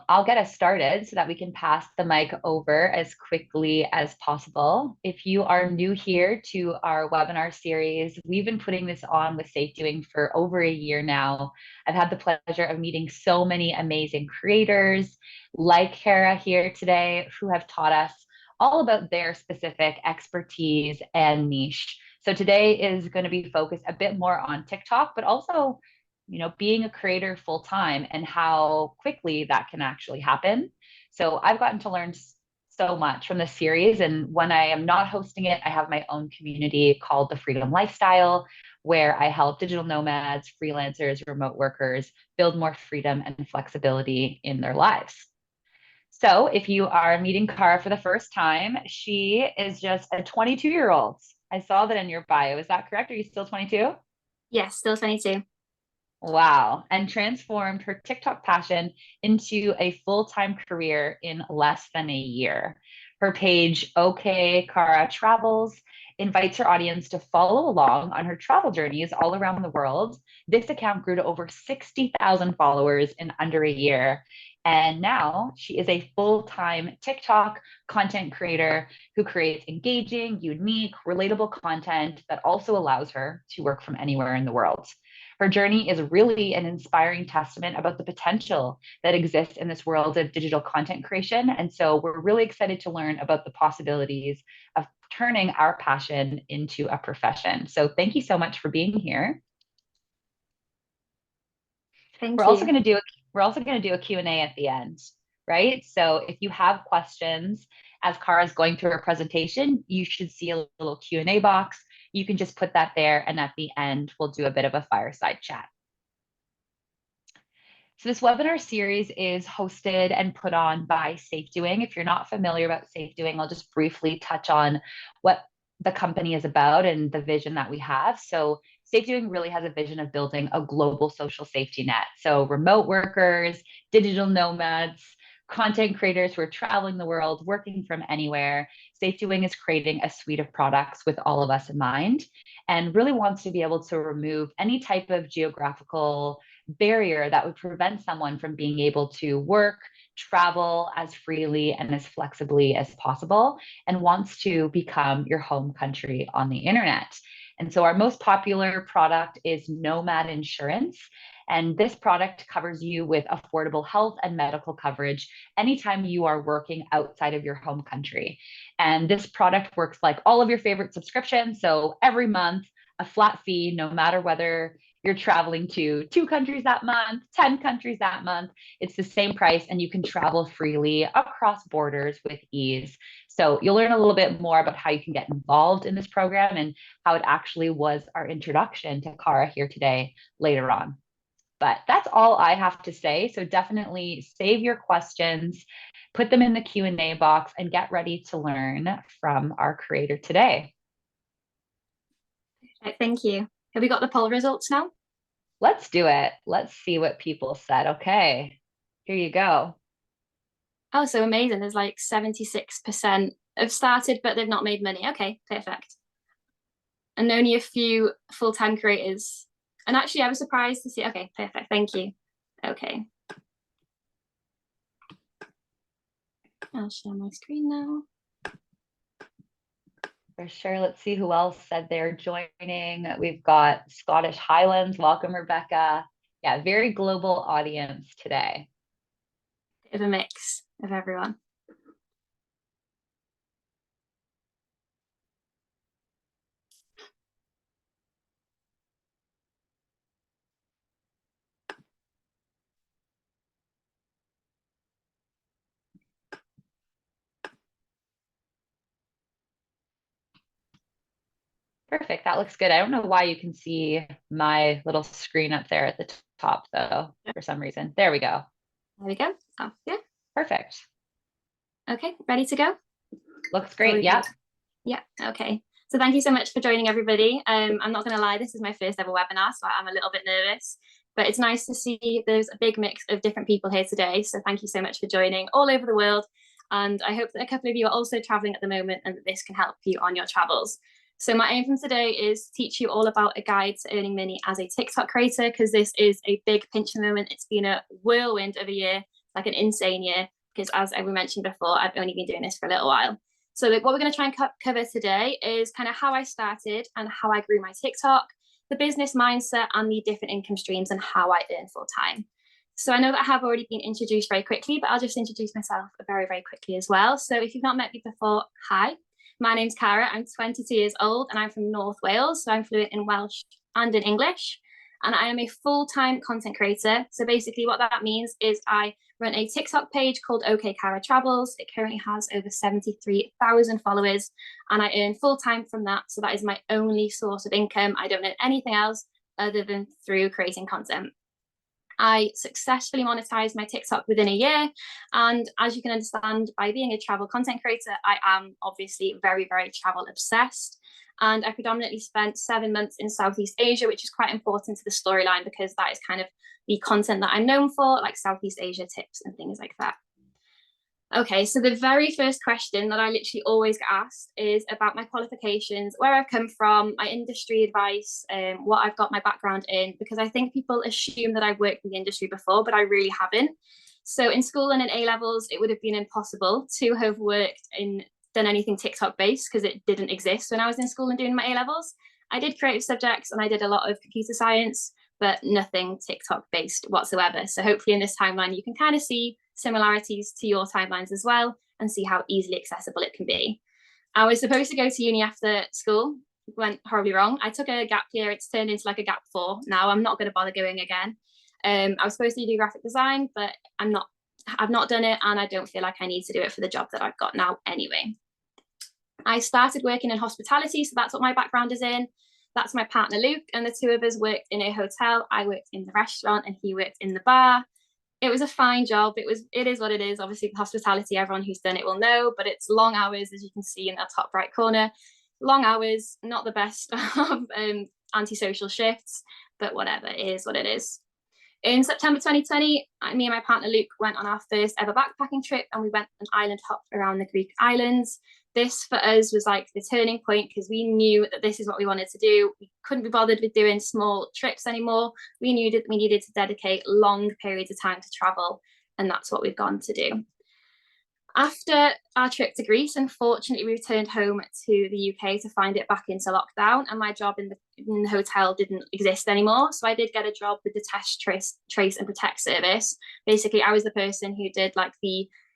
I'll get us started so that we can pass the mic over as quickly as possible. If you are new here to our webinar series, we've been putting this on with SafetyWing for over a year now. I've had the pleasure of meeting so many amazing creators like Kara here today who have taught us all about their specific expertise and niche. So today is going to be focused a bit more on TikTok, but also being a creator full time and how quickly that can actually happen. So I've gotten to learn so much from this series. And when I am not hosting it, I have my own community called the Freedom Lifestyle, where I help digital nomads, freelancers, remote workers build more freedom and flexibility in their lives. So if you are meeting Cara for the first time, she is just a 22-year-old. I saw that in your bio. Is that correct? Are you still 22? Yes, still 22. Wow. And transformed her TikTok passion into a full-time career in less than a year. Her page, OK Cara Travels, invites her audience to follow along on her travel journeys all around the world. This account grew to over 60,000 followers in under a year. And now she is a full-time TikTok content creator who creates engaging, unique, relatable content that also allows her to work from anywhere in the world. Her journey is really an inspiring testament about the potential that exists in this world of digital content creation. And so we're really excited to learn about the possibilities of turning our passion into a profession. So thank you so much for being here. Thank We're you. also going to do a Q&A at the end, right? So if you have questions as Cara's going through her presentation, you should see a little Q&A box. You can just put that there, and at the end, we'll do a bit of a fireside chat. So this webinar series is hosted and put on by SafetyWing. If you're not familiar about SafetyWing, I'll just briefly touch on what the company is about and the vision that we have. So SafetyWing really has a vision of building a global social safety net. So remote workers, digital nomads, content creators who are traveling the world, working from anywhere. SafetyWing is creating a suite of products with all of us in mind and really wants to be able to remove any type of geographical barrier that would prevent someone from being able to work, travel as freely and as flexibly as possible, and wants to become your home country on the internet. And so our most popular product is Nomad Insurance. And this product covers you with affordable health and medical coverage anytime you are working outside of your home country. And this product works like all of your favorite subscriptions. So every month, a flat fee, no matter whether you're traveling to 2 countries that month, 10 countries that month, it's the same price and you can travel freely across borders with ease. So you'll learn a little bit more about how you can get involved in this program and how it actually was our introduction to Cara here today later on. But that's all I have to say. So definitely save your questions, put them in the Q&A box, and get ready to learn from our creator today. Thank you. Have we got the poll results now? Let's do it. Let's see what people said. Okay, here you go. Oh, so amazing. There's like 76% have started, but they've not made money. Okay, perfect. And only a few full-time creators. And actually, I was surprised to see. Okay, perfect. Thank you. Okay. I'll share my screen now. For sure. Let's see who else said they're joining. We've got Scottish Highlands. Welcome, Rebecca. Yeah, very global audience today. Bit of a mix of everyone. Perfect. That looks good. I don't know why you can see my little screen up there at the top, though, for some reason. There we go. There we go. Oh, yeah. Perfect. Okay, ready to go? Looks great. Yep. Yeah, okay. So thank you so much for joining, everybody. I'm not going to lie, this is my first ever webinar, so I'm a little bit nervous. But it's nice to see there's a big mix of different people here today. So thank you so much for joining all over the world. And I hope that a couple of you are also traveling at the moment and that this can help you on your travels. So my aim from today is to teach you all about a guide to earning money as a TikTok creator, because this is a big pinch moment. It's been a whirlwind of a year like an insane year, because as we mentioned before, I've only been doing this for a little while. So like, what we're going to try and cover today is kind of how I started and how I grew my TikTok, the business mindset and the different income streams and how I earn full time. So I know that I have already been introduced very quickly, but I'll just introduce myself very, very quickly as well. So if you've not met me before, hi, my name's Cara. I'm 22 years old and I'm from North Wales. So I'm fluent in Welsh and in English. And I am a full-time content creator. So basically what that means is I run a TikTok page called OK Cara Travels. It currently has over 73,000 followers and I earn full-time from that. So that is my only source of income. I don't earn anything else other than through creating content. I successfully monetized my TikTok within a year. And as you can understand, by being a travel content creator, I am obviously very, very travel obsessed. And I predominantly spent 7 months in Southeast Asia, which is quite important to the storyline because that is kind of the content that I'm known for, like Southeast Asia tips and things like that. Okay, so the very first question that I literally always get asked is about my qualifications, where I've come from, my industry advice, what I've got my background in, because I think people assume that I've worked in the industry before, but I really haven't. So in school and in A-levels, it would have been impossible to have done anything TikTok based because it didn't exist when I was in school and doing my A-levels. I did creative subjects and I did a lot of computer science, but nothing TikTok based whatsoever. So hopefully in this timeline, you can kind of see similarities to your timelines as well and see how easily accessible it can be. I was supposed to go to uni after school, went horribly wrong. I took a gap year, it's turned into like a gap 4. Now I'm not going to bother going again. I was supposed to do graphic design, but I've not done it and I don't feel like I need to do it for the job that I've got now anyway. I started working in hospitality, so that's what my background is in. That's my partner Luke, and the two of us worked in a hotel. I worked in the restaurant and he worked in the bar. It was a fine job. It is what it is. Obviously, hospitality, everyone who's done it will know, but it's long hours, as you can see in that top right corner. Long hours, not the best of antisocial shifts, but whatever, it is what it is. In September 2020, me and my partner Luke went on our first ever backpacking trip and we went an island hop around the Greek islands. This for us was like the turning point because we knew that this is what we wanted to do. We couldn't be bothered with doing small trips anymore. We knew that we needed to dedicate long periods of time to travel, and that's what we've gone to do. After our trip to Greece, unfortunately, we returned home to the UK to find it back into lockdown, and my job in the hotel didn't exist anymore. So I did get a job with the Test, Trace and Protect service. Basically, I was the person who did like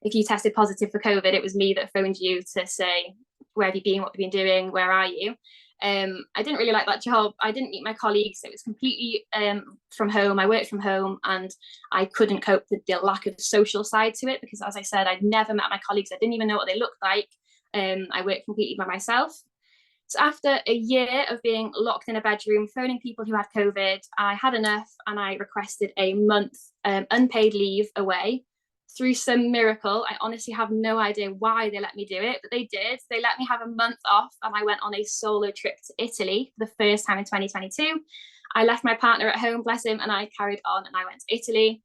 if you tested positive for COVID, it was me that phoned you to say, where have you been, what have you been doing, where are you? I didn't really like that job. I didn't meet my colleagues. It was completely from home. I worked from home and I couldn't cope with the lack of social side to it because, as I said, I'd never met my colleagues. I didn't even know what they looked like. I worked completely by myself. So after a year of being locked in a bedroom, phoning people who had COVID, I had enough and I requested a month unpaid leave away. Through some miracle, I honestly have no idea why they let me do it, but they did. They let me have a month off and I went on a solo trip to Italy for the first time in 2022. I left my partner at home, bless him, and I carried on and I went to Italy.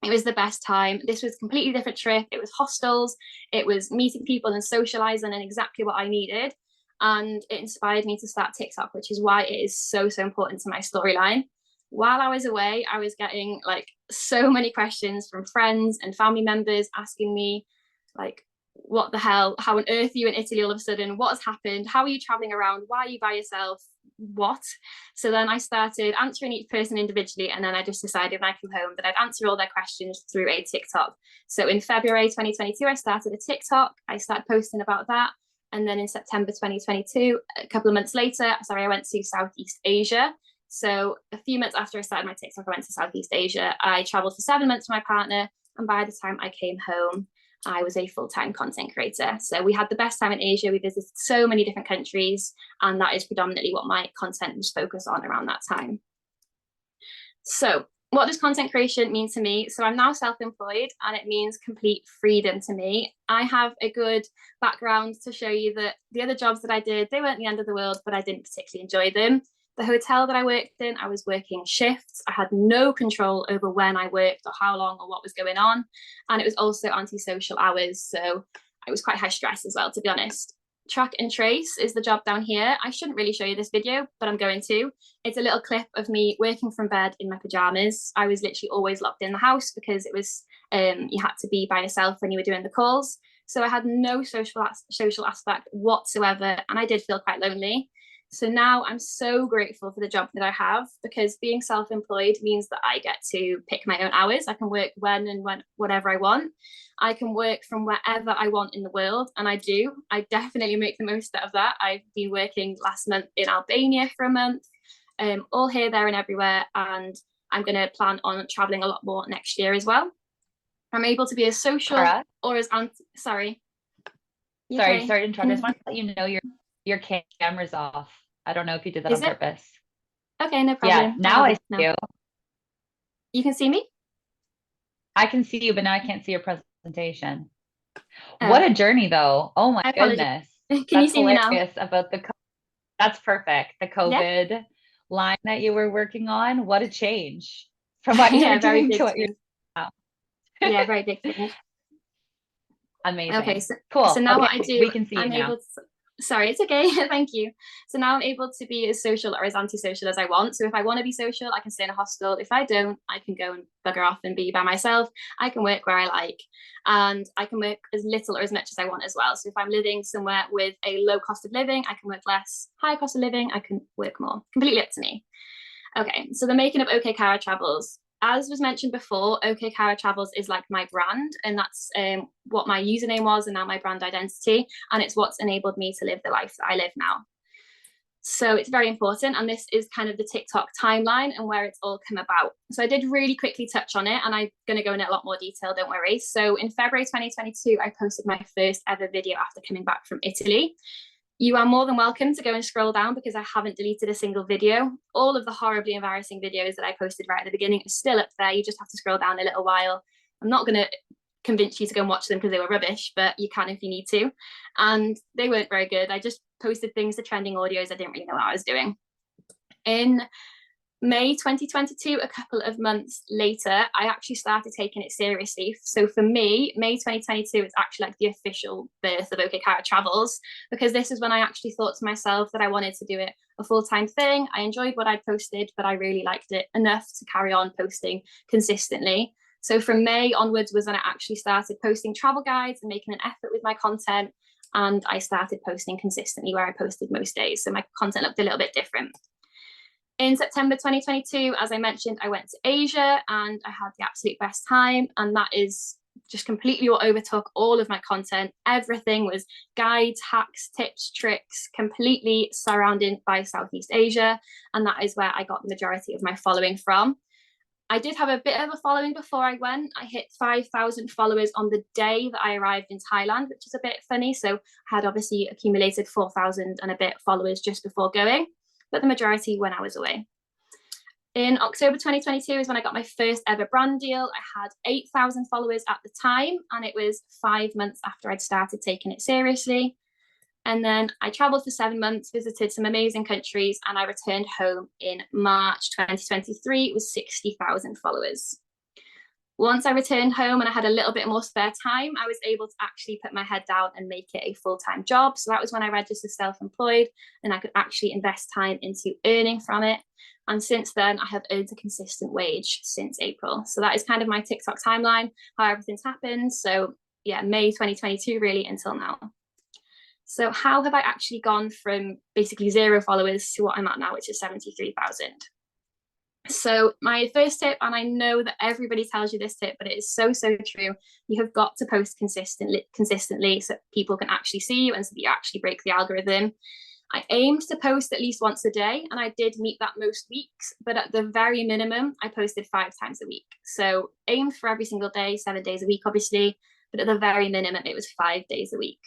It was the best time. This was a completely different trip. It was hostels. It was meeting people and socializing and exactly what I needed. And it inspired me to start TikTok, which is why it is so, so important to my storyline. While I was away, I was getting like so many questions from friends and family members asking me like, what the hell, how on earth are you in Italy all of a sudden? What has happened? How are you traveling around? Why are you by yourself? What? So then I started answering each person individually. And then I just decided when I came home that I'd answer all their questions through a TikTok. So in February 2022, I started a TikTok. I started posting about that. And then in September 2022, a couple of months later, I went to Southeast Asia. So a few months after I started my TikTok, I went to Southeast Asia. I traveled for 7 months with my partner. And by the time I came home, I was a full-time content creator. So we had the best time in Asia. We visited so many different countries. And that is predominantly what my content was focused on around that time. So what does content creation mean to me? So I'm now self-employed and it means complete freedom to me. I have a good background to show you that the other jobs that I did, they weren't the end of the world, but I didn't particularly enjoy them. The hotel that I worked in, I was working shifts. I had no control over when I worked or how long or what was going on. And it was also antisocial hours. So I was quite high stress as well, to be honest. Track and trace is the job down here. I shouldn't really show you this video, but I'm going to. It's a little clip of me working from bed in my pajamas. I was literally always locked in the house because it was you had to be by yourself when you were doing the calls. So I had no social aspect whatsoever, and I did feel quite lonely. So now I'm so grateful for the job that I have, because being self-employed means that I get to pick my own hours. I can work when whatever I want. I can work from wherever I want in the world, and I do. I definitely make the most out of that. I've been working last month in Albania for a month, all here, there, and everywhere, and I'm going to plan on traveling a lot more next year as well. I'm able to be as social or as sorry. Sorry to interrupt. I just want to let you know your camera's off. I don't know if you did that on purpose. Okay, no problem. Yeah, now I see you. You can see me? I can see you, but now I can't see your presentation. What a journey, though. Oh my goodness. Can you see me now? About that's perfect. The COVID line that you were working on. What a change from what you were doing to what you're doing now. Yeah, very big change. Amazing. Okay, so cool. So now what I do, we can see you now. Sorry, it's okay. Thank you. So now I'm able to be as social or as antisocial as I want. So if I want to be social, I can stay in a hostel. If I don't, I can go and bugger off and be by myself. I can work where I like, and I can work as little or as much as I want as well. So if I'm living somewhere with a low cost of living, I can work less. High cost of living, I can work more. Completely up to me. Okay, so the making of OK Cara Travels. As was mentioned before, OK Cara Travels is like my brand, and that's what my username was, and now my brand identity, and it's what's enabled me to live the life that I live now. So it's very important, and this is kind of the TikTok timeline and where it's all come about. So I did really quickly touch on it, and I'm going to go in a lot more detail, don't worry. So in February 2022, I posted my first ever video after coming back from Italy. You are more than welcome to go and scroll down, because I haven't deleted a single video. All of the horribly embarrassing videos that I posted right at the beginning are still up there. You just have to scroll down a little while. I'm not going to convince you to go and watch them because they were rubbish, but you can if you need to. And they weren't very good. I just posted things to trending audios. I didn't really know what I was doing. In May 2022, a couple of months later, I actually started taking it seriously. So for me, May 2022 is actually like the official birth of OK Cara Travels, because this is when I actually thought to myself that I wanted to do it a full-time thing. I enjoyed what I posted, but I really liked it enough to carry on posting consistently. So from May onwards was when I actually started posting travel guides and making an effort with my content. And I started posting consistently, where I posted most days. So my content looked a little bit different. In September 2022, as I mentioned, I went to Asia and I had the absolute best time. And that is just completely what overtook all of my content. Everything was guides, hacks, tips, tricks, completely surrounded by Southeast Asia. And that is where I got the majority of my following from. I did have a bit of a following before I went. I hit 5,000 followers on the day that I arrived in Thailand, which is a bit funny. So I had obviously accumulated 4,000 and a bit followers just before going, but the majority when I was away. In October 2022 is when I got my first ever brand deal. I had 8,000 followers at the time, and it was 5 months after I'd started taking it seriously. And then I traveled for 7 months, visited some amazing countries, and I returned home in March 2023 with 60,000 followers. Once I returned home and I had a little bit more spare time, I was able to actually put my head down and make it a full-time job. So that was when I registered self-employed, and I could actually invest time into earning from it. And since then, I have earned a consistent wage since April. So that is kind of my TikTok timeline, how everything's happened. So yeah, May 2022 really until now. So how have I actually gone from basically 0 followers to what I'm at now, which is 73,000? So my first tip, and I know that everybody tells you this tip, but it is so true. You have got to post consistently so people can actually see you and so that you actually break the algorithm. I aimed to post at least once a day, and I did meet that most weeks, but at the very minimum, I posted 5 times a week. So aimed for every single day, 7 days a week, obviously, but at the very minimum, it was 5 days a week.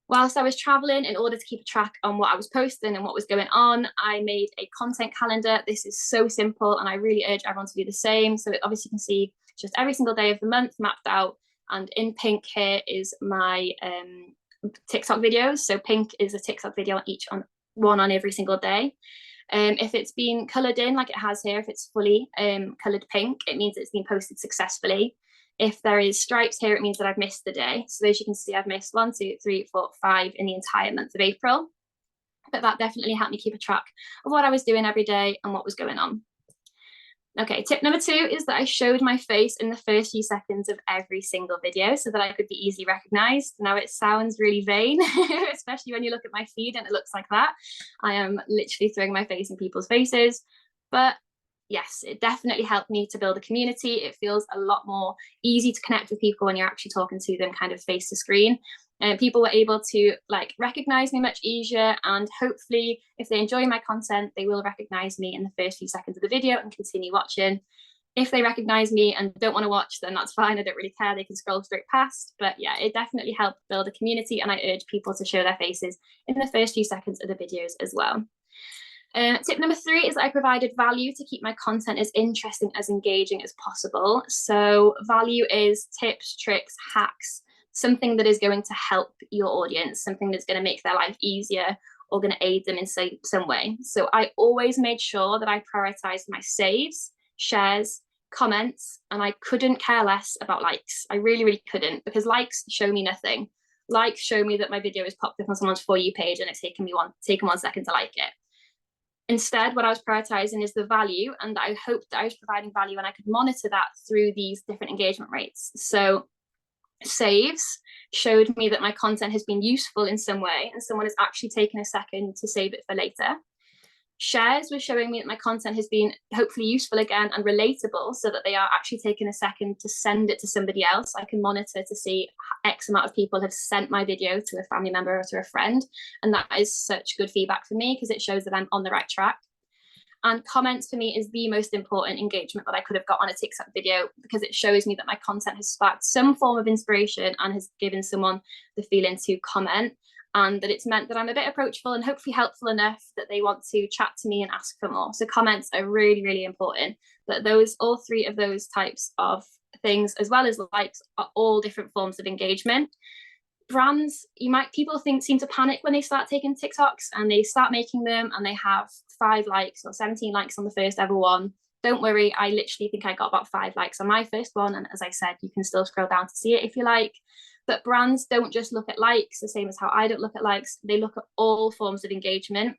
Whilst I was traveling, in order to keep a track on what I was posting and what was going on, I made a content calendar. This is so simple, and I really urge everyone to do the same. So obviously you can see just every single day of the month mapped out, and in pink here is my TikTok videos. So pink is a TikTok video on one on every single day. If it's been coloured in like it has here, if it's fully coloured pink, it means it's been posted successfully. If there is stripes here, it means that I've missed the day. So as you can see, I've missed 1, 2, 3, 4, 5 in the entire month of April. But that definitely helped me keep a track of what I was doing every day and what was going on. Okay, tip number 2 is that I showed my face in the first few seconds of every single video so that I could be easily recognized. Now it sounds really vain, especially when you look at my feed and it looks like that. I am literally throwing my face in people's faces, but yes, it definitely helped me to build a community. It feels a lot more easy to connect with people when you're actually talking to them kind of face to screen. And people were able to like recognize me much easier, and hopefully if they enjoy my content, they will recognize me in the first few seconds of the video and continue watching. If they recognize me and don't want to watch, then that's fine. I don't really care. They can scroll straight past. But yeah, it definitely helped build a community, and I urge people to show their faces in the first few seconds of the videos as well. Tip number 3 is that I provided value to keep my content as interesting, as engaging as possible. So value is tips, tricks, hacks, something that is going to help your audience, something that's going to make their life easier or going to aid them in some way. So I always made sure that I prioritized my saves, shares, comments, and I couldn't care less about likes. I really, really couldn't, because likes show me nothing. Likes show me that my video is popped up on someone's For You page and it's taken 1 second to like it. Instead, what I was prioritizing is the value, and I hoped that I was providing value and I could monitor that through these different engagement rates. So saves showed me that my content has been useful in some way and someone has actually taken a second to save it for later. Shares was showing me that my content has been hopefully useful again and relatable, so that they are actually taking a second to send it to somebody else. I can monitor to see X amount of people have sent my video to a family member or to a friend. And that is such good feedback for me because it shows that I'm on the right track. And comments for me is the most important engagement that I could have got on a TikTok video, because it shows me that my content has sparked some form of inspiration and has given someone the feeling to comment, and that it's meant that I'm a bit approachable and hopefully helpful enough that they want to chat to me and ask for more. So comments are really, really important. But all 3 of those types of things, as well as likes, are all different forms of engagement. Brands, people seem to panic when they start taking TikToks and they start making them and they have 5 likes or 17 likes on the first ever one. Don't worry, I literally think I got about 5 likes on my first one, and as I said, you can still scroll down to see it if you like. But brands don't just look at likes the same as how I don't look at likes. They look at all forms of engagement,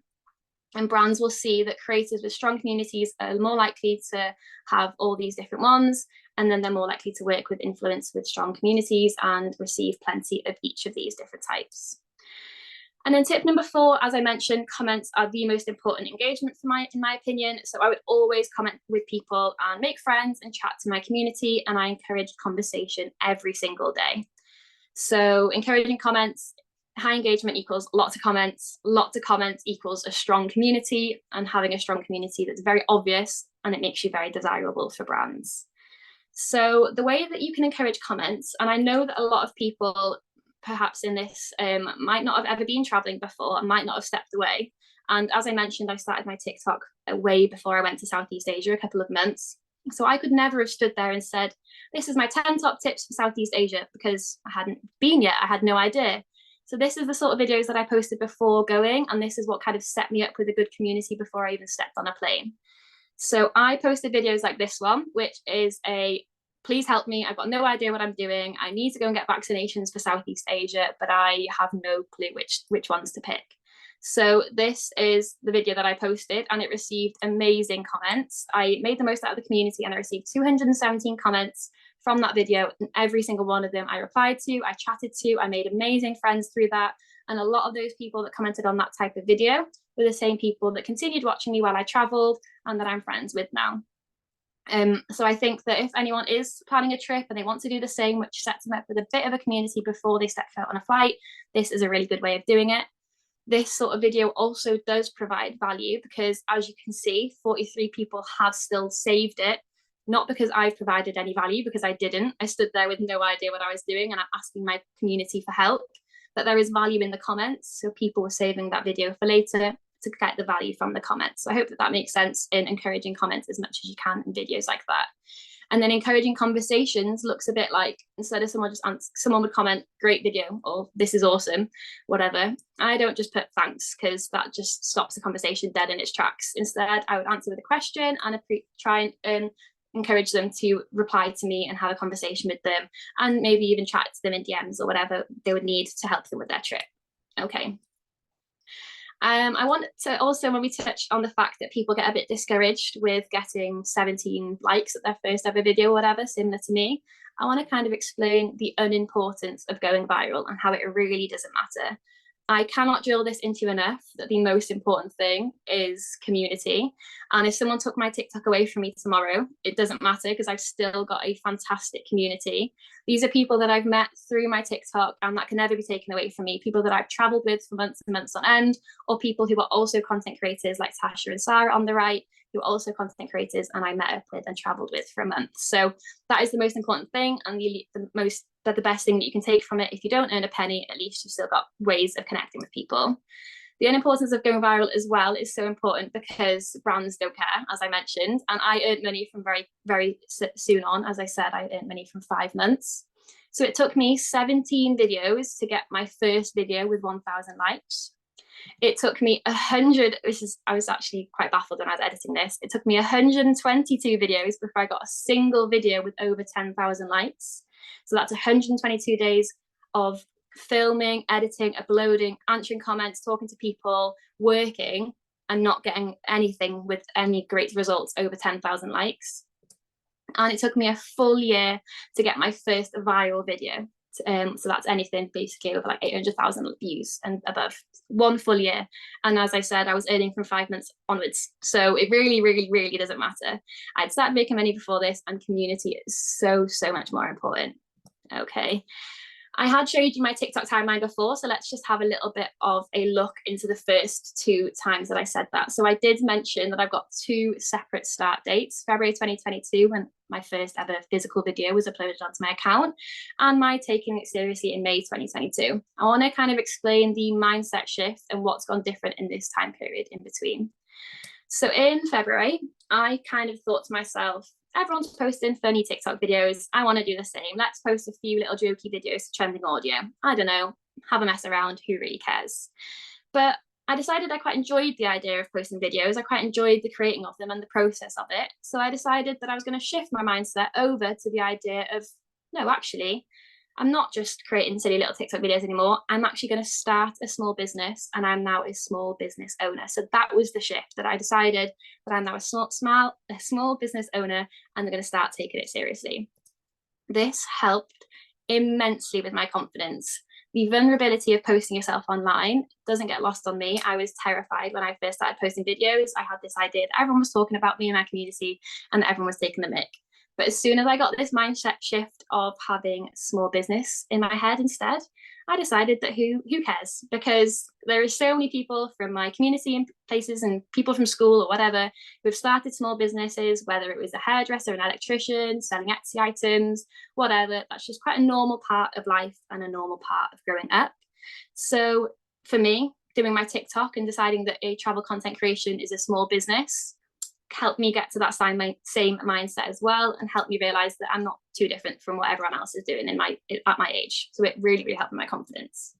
and brands will see that creators with strong communities are more likely to have all these different ones, and then they're more likely to work with influencers with strong communities and receive plenty of each of these different types. And then tip number 4, as I mentioned, comments are the most important engagement in my opinion. So I would always comment with people and make friends and chat to my community, and I encourage conversation every single day. So encouraging comments, high engagement equals lots of comments equals a strong community, and having a strong community that's very obvious, and it makes you very desirable for brands. So the way that you can encourage comments, and I know that a lot of people perhaps in this might not have ever been traveling before and might not have stepped away. And as I mentioned, I started my TikTok way before I went to Southeast Asia, a couple of months. So I could never have stood there and said, this is my 10 top tips for Southeast Asia, because I hadn't been yet. I had no idea. So this is the sort of videos that I posted before going, and this is what kind of set me up with a good community before I even stepped on a plane. So I posted videos like this one, which is please help me. I've got no idea what I'm doing. I need to go and get vaccinations for Southeast Asia, but I have no clue which ones to pick. So this is the video that I posted, and it received amazing comments. I made the most out of the community, and I received 217 comments from that video, and every single one of them I replied to, I chatted to, I made amazing friends through that. And a lot of those people that commented on that type of video were the same people that continued watching me while I traveled and that I'm friends with now. So I think that if anyone is planning a trip and they want to do the same, which sets them up with a bit of a community before they step out on a flight, this is a really good way of doing it. This sort of video also does provide value, because as you can see, 43 people have still saved it, not because I've provided any value, because I didn't. I stood there with no idea what I was doing and I'm asking my community for help, but there is value in the comments. So people were saving that video for later to get the value from the comments. So I hope that makes sense in encouraging comments as much as you can in videos like that. And then encouraging conversations looks a bit like, instead of someone would comment, great video, or this is awesome, whatever. I don't just put thanks, because that just stops the conversation dead in its tracks. Instead, I would answer with a question and try and encourage them to reply to me and have a conversation with them, and maybe even chat to them in DMs or whatever they would need to help them with their trip. Okay. I want to also maybe touch on the fact that people get a bit discouraged with getting 17 likes at their first ever video or whatever, similar to me. I want to kind of explain the unimportance of going viral and how it really doesn't matter. I cannot drill this into enough that the most important thing is community. And if someone took my TikTok away from me tomorrow, it doesn't matter, because I've still got a fantastic community. These are people that I've met through my TikTok, and that can never be taken away from me. People that I've traveled with for months and months on end, or people who are also content creators like Tasha and Sarah on the right, who are also content creators and I met up with and traveled with for a month. So that is the most important thing, and the best thing that you can take from it. If you don't earn a penny, at least you've still got ways of connecting with people. The unimportance of going viral as well is so important, because brands don't care, as I mentioned, and I earned money from very, very soon on. As I said, I earned money from 5 months. So it took me 17 videos to get my first video with 1,000 likes. It took me 100, I was actually quite baffled when I was editing this. It took me 122 videos before I got a single video with over 10,000 likes. So that's 122 days of filming, editing, uploading, answering comments, talking to people, working, and not getting anything with any great results over 10,000 likes. And it took me a full year to get my first viral video. So that's anything basically over like 800,000 views and above. 1 full year. And as I said, I was earning from 5 months onwards. So it really, really, really doesn't matter. I'd started making money before this, and community is so, so much more important. Okay. I had showed you my TikTok timeline before, so let's just have a little bit of a look into the first 2 times that I said that. So I did mention that I've got 2 separate start dates: February 2022, when my first ever physical video was uploaded onto my account, and my taking it seriously in May 2022. I want to kind of explain the mindset shift and what's gone different in this time period in between. So in February, I kind of thought to myself, everyone's posting funny TikTok videos. I want to do the same. Let's post a few little jokey videos to trending audio. I don't know, have a mess around. Who really cares? But I decided I quite enjoyed the idea of posting videos. I quite enjoyed the creating of them and the process of it. So I decided that I was going to shift my mindset over to the idea of, no, actually, I'm not just creating silly little TikTok videos anymore. I'm actually going to start a small business, and I'm now a small business owner. So that was the shift, that I decided that I'm now a small business owner, and I'm going to start taking it seriously. This helped immensely with my confidence. The vulnerability of posting yourself online doesn't get lost on me. I was terrified when I first started posting videos. I had this idea that everyone was talking about me in my community and that everyone was taking the mick. But as soon as I got this mindset shift of having small business in my head instead, I decided that who cares? Because there are so many people from my community and places, and people from school or whatever, who have started small businesses, whether it was a hairdresser, an electrician, selling Etsy items, whatever. That's just quite a normal part of life and a normal part of growing up. So for me, doing my TikTok and deciding that a travel content creation is a small business helped me get to that same mindset as well, and helped me realize that I'm not too different from what everyone else is doing at my age. So it really, really helped my confidence.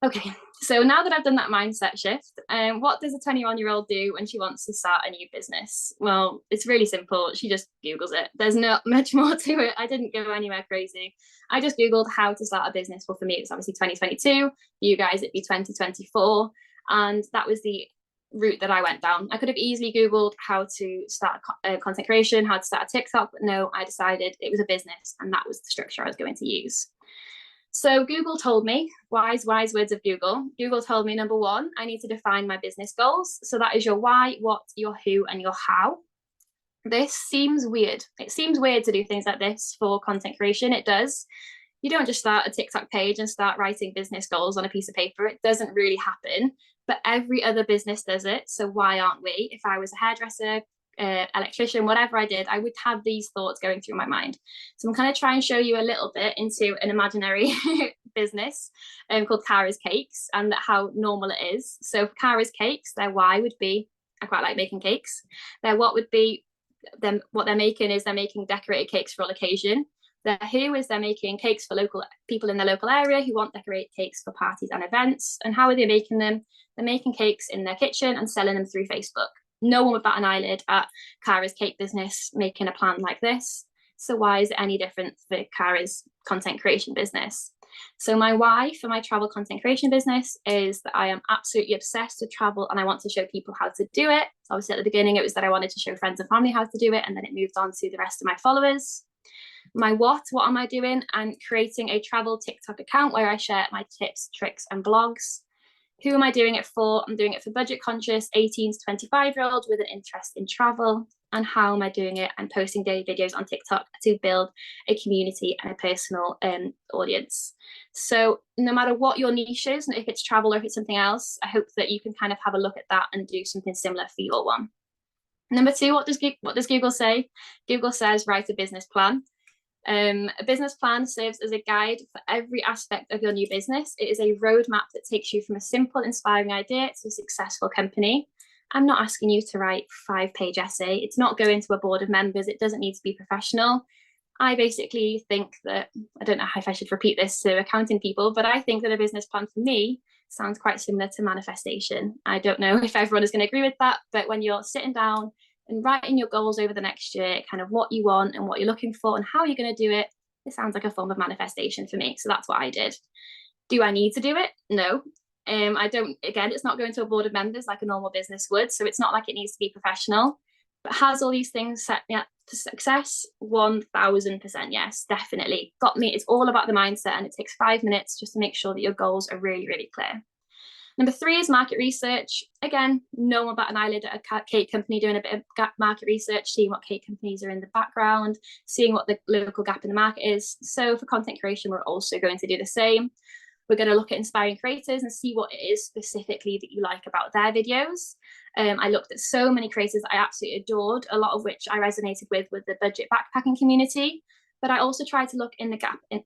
Okay, so now that I've done that mindset shift, what does a 21-year-old do when she wants to start a new business? Well, it's really simple. She just Googles it. There's not much more to it. I didn't go anywhere crazy. I just Googled how to start a business. Well, for me, it's obviously 2022. For you guys, it'd be 2024. And that was the route that I went down. I could have easily Googled how to start content creation, how to start a TikTok, but no, I decided it was a business, and that was the structure I was going to use. So Google told me, wise words of Google. Google told me, number 1, I need to define my business goals. So that is your why, what, your who, and your how. This seems weird. It seems weird to do things like this for content creation. It does. You don't just start a TikTok page and start writing business goals on a piece of paper. It doesn't really happen, but every other business does it. So why aren't we? If I was a hairdresser, electrician, whatever I did, I would have these thoughts going through my mind. So I'm going to try and show you a little bit into an imaginary business called Kara's Cakes, and how normal it is. So for Kara's Cakes, their why would be, I quite like making cakes. Their what would be, what they're making is they're making decorated cakes for all occasion. Their who is they're making cakes for local people in the local area who want decorated cakes for parties and events. And how are they making them? They're making cakes in their kitchen and selling them through Facebook. no one would bat an eyelid at Cara's cake business making a plan like this. So why is it any different for Cara's content creation business? So my why for my travel content creation business is that I am absolutely obsessed with travel and I want to show people how to do it. So obviously at the beginning, it was that I wanted to show friends and family how to do it, and then it moved on to the rest of my followers. My what am I doing? I'm creating a travel TikTok account where I share my tips, tricks, and blogs. Who am I doing it for? I'm doing it for budget conscious 18 to 25-year-olds with an interest in travel. And how am I doing it? I'm posting daily videos on TikTok to build a community and a personal audience. So no matter what your niche is, and if it's travel or if it's something else, I hope that you can kind of have a look at that and do something similar for your one. Number two, what does Google say? Google says write a business plan. A business plan serves as a guide for every aspect of your new business. It is a roadmap that takes you from a simple, inspiring idea to a successful company. I'm not asking you to write a 5-page essay. It's not going to a board of members. It doesn't need to be professional. I basically think that, I don't know if I should repeat this to accounting people, but I think that a business plan for me sounds quite similar to manifestation. I don't know if everyone is going to agree with that, but when you're sitting down and writing your goals over the next year, kind of what you want and what you're looking for and how you're going to do it, it sounds like a form of manifestation for me. So that's what I did. Do I need to do it? No. I don't, again, it's not going to a board of members like a normal business would. So it's not like it needs to be professional, but has all these things set me up for success? 1000%. Yes, definitely. Got me. It's all about the mindset, and it takes 5 minutes just to make sure that your goals are really, really clear. Number 3 is market research. Again, no one bat an eyelid at a cake company doing a bit of market research, seeing what cake companies are in the background, seeing what the local gap in the market is. So for content creation, we're also going to do the same. We're going to look at inspiring creators and see what it is specifically that you like about their videos. I looked at so many creators I absolutely adored, a lot of which I resonated with the budget backpacking community. But I also tried to look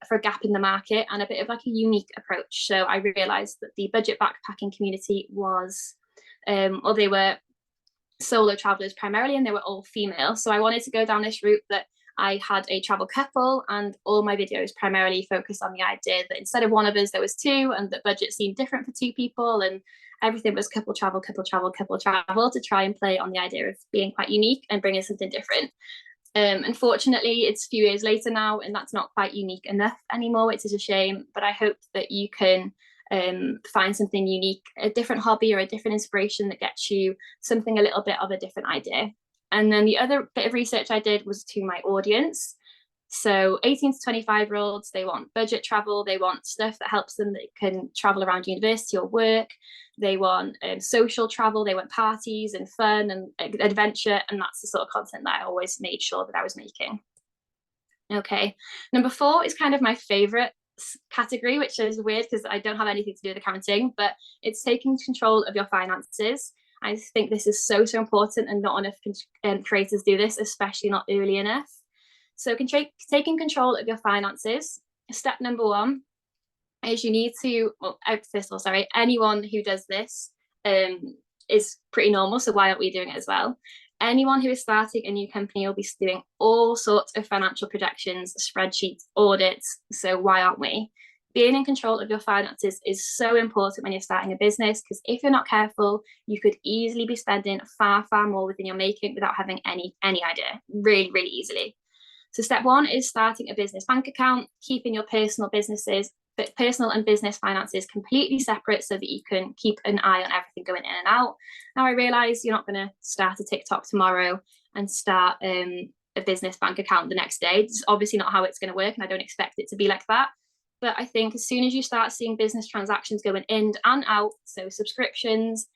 for a gap in the market and a bit of like a unique approach. So I realized that the budget backpacking community was, or they were solo travelers primarily, and they were all female. So I wanted to go down this route that I had a travel couple, and all my videos primarily focused on the idea that instead of one of us, there was 2, and the budget seemed different for 2 people, and everything was couple travel, couple travel, couple travel, to try and play on the idea of being quite unique and bringing something different. Unfortunately, it's a few years later now, and that's not quite unique enough anymore, which is a shame. But I hope that you can find something unique, a different hobby or a different inspiration that gets you something a little bit of a different idea. And then the other bit of research I did was to my audience. So 18 to 25-year-olds, they want budget travel. They want stuff that helps them, that can travel around university or work. They want social travel. They want parties and fun and adventure. And that's the sort of content that I always made sure that I was making. Okay, number 4 is kind of my favorite category, which is weird because I don't have anything to do with accounting, but it's taking control of your finances. I think this is so important, and not enough creators do this, especially not early enough. So taking control of your finances. Step number 1 is you need to, well, first of all, sorry, anyone who does this is pretty normal. So why aren't we doing it as well? Anyone who is starting a new company will be doing all sorts of financial projections, spreadsheets, audits. So why aren't we? Being in control of your finances is so important when you're starting a business, because if you're not careful, you could easily be spending far, far more within your making without having any idea, really, really easily. So step 1 is starting a business bank account, keeping your personal and business finances completely separate so that you can keep an eye on everything going in and out. Now, I realize you're not going to start a TikTok tomorrow and start a business bank account the next day. It's obviously not how it's going to work, and I don't expect it to be like that. But I think as soon as you start seeing business transactions going in and out, so subscriptions,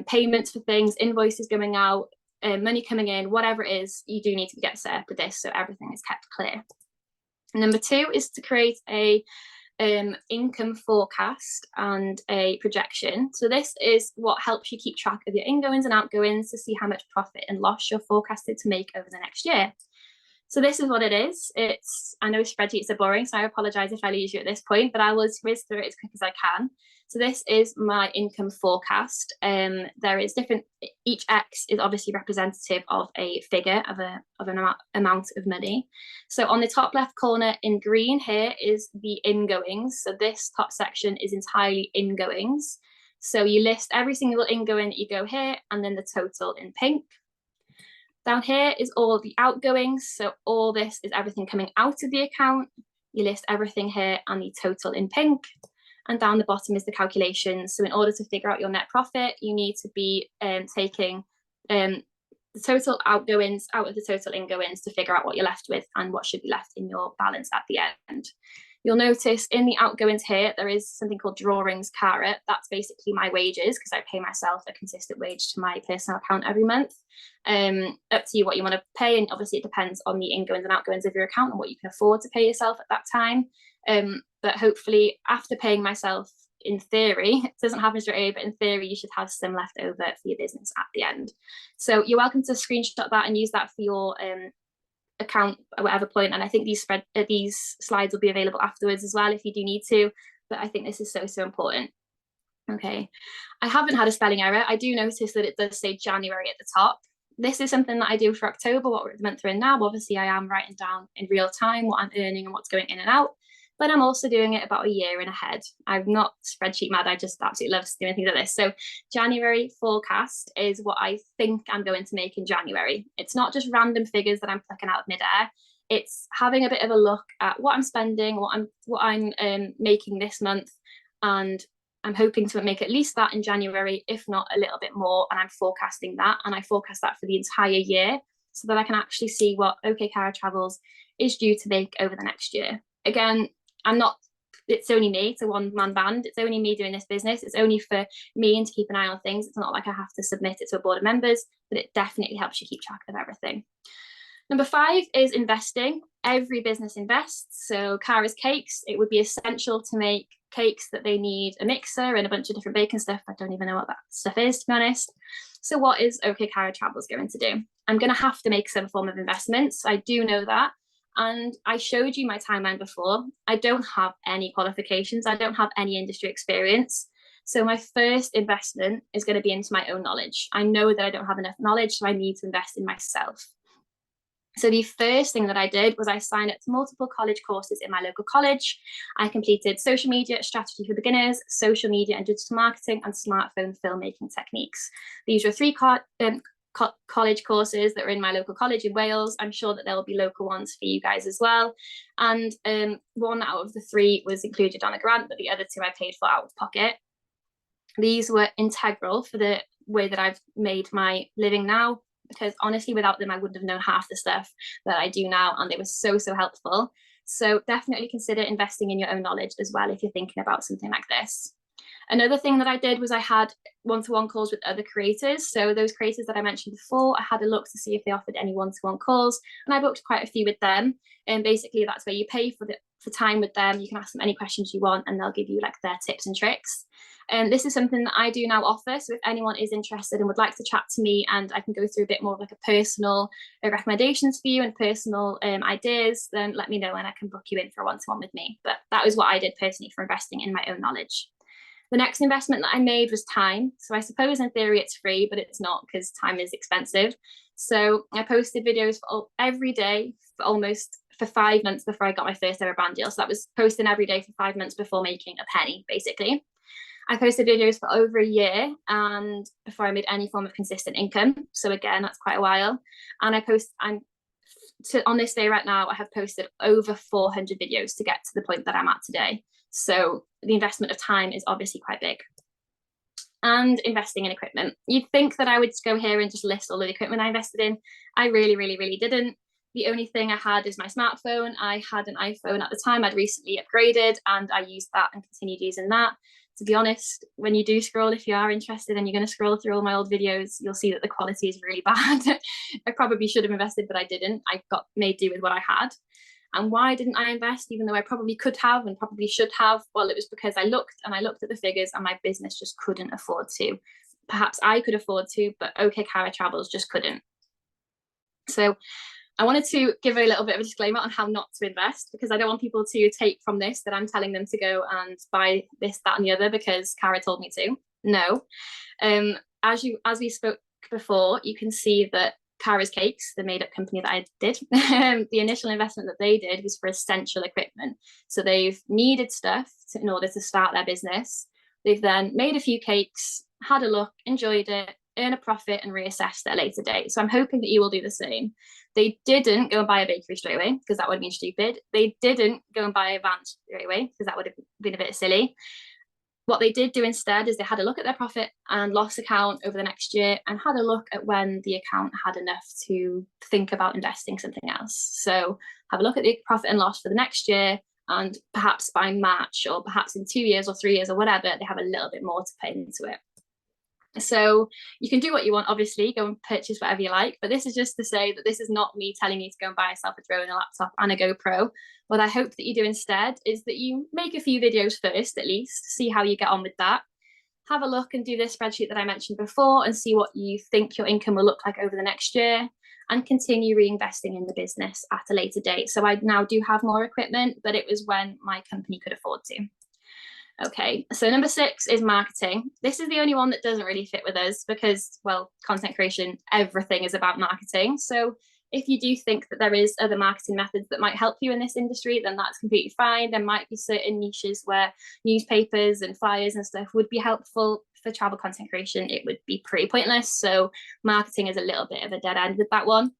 payments for things, invoices going out, money coming in, whatever it is, you do need to get set up with this so everything is kept clear. And number 2 is to create a income forecast and a projection. So this is what helps you keep track of your ingoings and outgoings to see how much profit and loss you're forecasted to make over the next year. So this is what it is. I know spreadsheets are boring, so I apologize if I lose you at this point, but I will whiz through it as quick as I can. So this is my income forecast. There is different, each X is obviously representative of a figure of an amount of money. So on the top left corner in green here is the ingoings. So this top section is entirely ingoings. So you list every single ingoing that you go here, and then the total in pink. Down here is all the outgoings. So all this is everything coming out of the account. You list everything here and the total in pink. And down the bottom is the calculations. So in order to figure out your net profit, you need to be taking the total outgoings out of the total ingoings to figure out what you're left with and what should be left in your balance at the end. You'll notice in the outgoings here, there is something called drawings carrot. That's basically my wages, because I pay myself a consistent wage to my personal account every month. Up to you what you want to pay. And obviously it depends on the ingoings and outgoings of your account and what you can afford to pay yourself at that time. But hopefully after paying myself, in theory, it doesn't happen straight away, but in theory, you should have some left over for your business at the end. So you're welcome to screenshot that and use that for your account at whatever point. And I think these slides will be available afterwards as well if you do need to, but I think this is so important. Okay, I haven't had a spelling error. I do notice that it does say January at the top. This is something that I do for October, what the month we're in now. Obviously I am writing down in real time what I'm earning and what's going in and out, but I'm also doing it about a year in ahead. I'm not spreadsheet mad. I just absolutely love doing things like this. So January forecast is what I think I'm going to make in January. It's not just random figures that I'm plucking out of midair. It's having a bit of a look at what I'm spending, what I'm making this month, and I'm hoping to make at least that in January, if not a little bit more. And I'm forecasting that, and I forecast that for the entire year so that I can actually see what OK Cara Travels is due to make over the next year. Again, it's only me, it's a one-man band. It's only me doing this business. It's only for me and to keep an eye on things. It's not like I have to submit it to a board of members, but it definitely helps you keep track of everything. Number 5 is investing. Every business invests. So Cara's Cakes, it would be essential to make cakes that they need a mixer and a bunch of different baking stuff. I don't even know what that stuff is, to be honest. So what is OK Cara Travels going to do? I'm going to have to make some form of investments. I do know that. And I showed you my timeline before. I don't have any qualifications. I don't have any industry experience. So my first investment is going to be into my own knowledge. I know that I don't have enough knowledge, so I need to invest in myself. So the first thing that I did was I signed up to multiple college courses in my local college. I completed social media strategy for beginners, social media and digital marketing, and smartphone filmmaking techniques. These were 3 college courses that were in my local college in Wales. I'm sure that there will be local ones for you guys as well. And 1 out of the 3 was included on a grant, but the other 2 I paid for out of pocket. These were integral for the way that I've made my living now, because honestly, without them, I wouldn't have known half the stuff that I do now, and they were so helpful. So definitely consider investing in your own knowledge as well if you're thinking about something like this. Another thing that I did was I had one-to-one calls with other creators. So those creators that I mentioned before, I had a look to see if they offered any one-to-one calls, and I booked quite a few with them. And basically that's where you pay for time with them. You can ask them any questions you want and they'll give you like their tips and tricks. And this is something that I do now offer. So if anyone is interested and would like to chat to me, and I can go through a bit more of like a personal recommendations for you and personal ideas, then let me know and I can book you in for a one-to-one with me. But that was what I did personally for investing in my own knowledge. The next investment that I made was time. So I suppose in theory it's free, but it's not, because time is expensive. So I posted videos every day for 5 months before I got my first ever brand deal. So that was posting every day for 5 months before making a penny, basically. I posted videos for over a year and before I made any form of consistent income. So again, that's quite a while. And on this day right now, I have posted over 400 videos to get to the point that I'm at today. So the investment of time is obviously quite big. And investing in equipment. You'd think that I would go here and just list all the equipment I invested in. I really didn't. The only thing I had is my smartphone. I had an iPhone at the time. I'd recently upgraded and I used that and continued using that. To be honest, when you do scroll, if you are interested and you're going to scroll through all my old videos, you'll see that the quality is really bad. I probably should have invested, but I didn't. I got made do with what I had. And why didn't I invest, even though I probably could have and probably should have? Well, it was because I looked at the figures and my business just couldn't afford to. Perhaps I could afford to, but OK Cara Travels just couldn't. So I wanted to give a little bit of a disclaimer on how not to invest, because I don't want people to take from this that I'm telling them to go and buy this, that, and the other because Cara told me to. No. As we spoke before, you can see that Cara's Cakes, the made-up company that I did, the initial investment that they did was for essential equipment. So they've needed stuff in order to start their business, They've then made a few cakes, had a look, enjoyed it, earn a profit and reassess at a later date. So I'm hoping that you will do the same. They didn't go and buy a bakery straight away because that would have been stupid. They didn't go and buy a van straight away because that would have been a bit silly. What they did do instead is they had a look at their profit and loss account over the next year and had a look at when the account had enough to think about investing something else. So have a look at the profit and loss for the next year, and perhaps by March or perhaps in 2 years or 3 years or whatever, they have a little bit more to put into it. So you can do what you want, obviously, go and purchase whatever you like, but this is just to say that this is not me telling you to go and buy yourself a drone, a laptop and a GoPro. What I hope that you do instead is that you make a few videos first, at least, see how you get on with that. Have a look and do this spreadsheet that I mentioned before and see what you think your income will look like over the next year, and continue reinvesting in the business at a later date. So I now do have more equipment, but it was when my company could afford to. Okay, so number 6 is marketing. This is the only one that doesn't really fit with us because, well, content creation, everything is about marketing. So if you do think that there is other marketing methods that might help you in this industry, then that's completely fine. There might be certain niches where newspapers and flyers and stuff would be helpful. For travel content creation, it would be pretty pointless. So marketing is a little bit of a dead end with that one.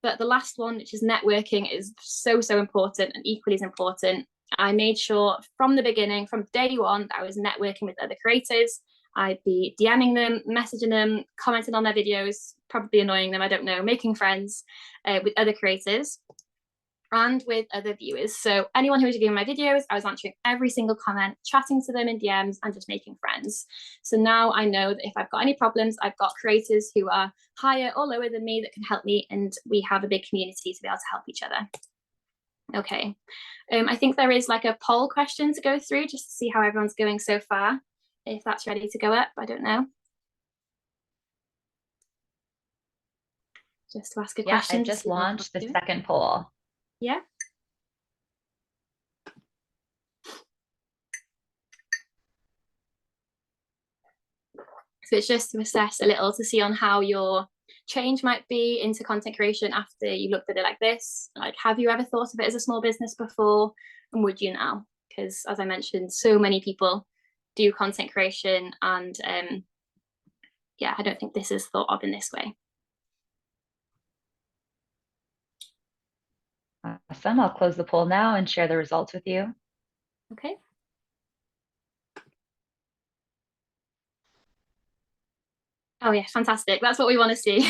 But the last one, which is networking, is so important and equally as important. I made sure from the beginning, from day one, that I was networking with other creators. I'd be DMing them, messaging them, commenting on their videos, probably annoying them, I don't know, making friends with other creators and with other viewers. So anyone who was viewing my videos, I was answering every single comment, chatting to them in DMs and just making friends. So now I know that if I've got any problems, I've got creators who are higher or lower than me that can help me, and we have a big community to be able to help each other. Okay, I think there is like a poll question to go through just to see how everyone's going so far. If that's ready to go up, I don't know. Just to ask a question. I just launched the second poll. Yeah. So it's just to assess a little to see on how your change might be into content creation after you looked at it like this. Like, have you ever thought of it as a small business before? And would you now? Because as I mentioned, so many people do content creation, and yeah, I don't think this is thought of in this way. Awesome. I'll close the poll now and share the results with you. Okay. Oh yeah, fantastic. That's what we want to see.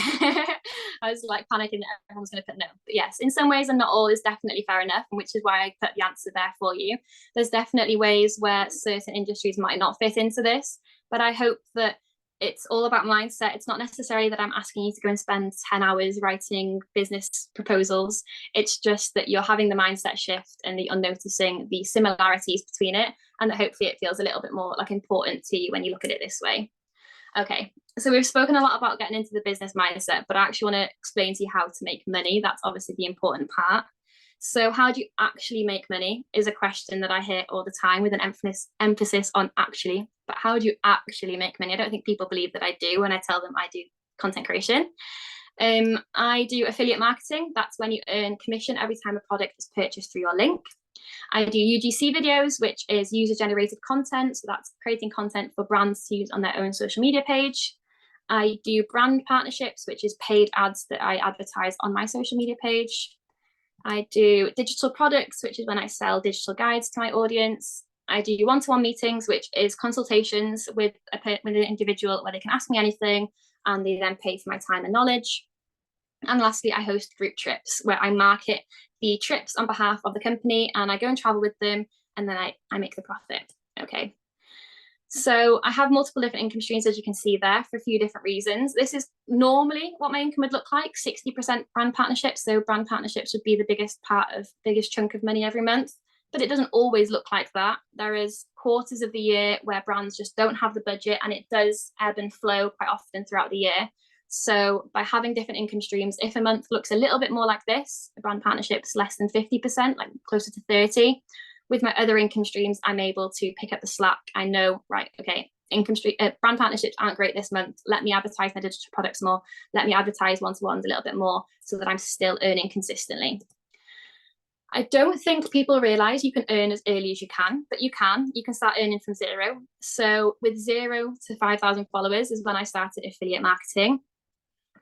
I was like panicking that everyone's going to put no. But yes, in some ways and not all is definitely fair enough, which is why I put the answer there for you. There's definitely ways where certain industries might not fit into this, but I hope that it's all about mindset. It's not necessarily that I'm asking you to go and spend 10 hours writing business proposals. It's just that you're having the mindset shift and that you're noticing the similarities between it, and that hopefully it feels a little bit more like important to you when you look at it this way. Okay, so we've spoken a lot about getting into the business mindset, but I actually want to explain to you how to make money. That's obviously the important part. So how do you actually make money is a question that I hear all the time, with an emphasis on actually. But how do you actually make money? I don't think people believe that I do when I tell them I do content creation. I do affiliate marketing. That's when you earn commission every time a product is purchased through your link. I do UGC videos, which is user-generated content. So that's creating content for brands to use on their own social media page. I do brand partnerships, which is paid ads that I advertise on my social media page. I do digital products, which is when I sell digital guides to my audience. I do one-to-one meetings, which is consultations with an individual where they can ask me anything and they then pay for my time and knowledge. And lastly, I host group trips where I market the trips on behalf of the company and I go and travel with them, and then I make the profit. Okay. So I have multiple different income streams, as you can see there, for a few different reasons. This is normally what my income would look like, 60% brand partnerships. So brand partnerships would be the biggest chunk of money every month, but it doesn't always look like that. There is quarters of the year where brands just don't have the budget, and it does ebb and flow quite often throughout the year. So by having different income streams, if a month looks a little bit more like this, the brand partnerships less than 50%, like closer to 30%. With my other income streams, I'm able to pick up the slack. I know, right, okay, brand partnerships aren't great this month. Let me advertise my digital products more. Let me advertise one-to-ones a little bit more so that I'm still earning consistently. I don't think people realize you can earn as early as you can, but you can. You can start earning from zero. So with 0 to 5,000 followers is when I started affiliate marketing.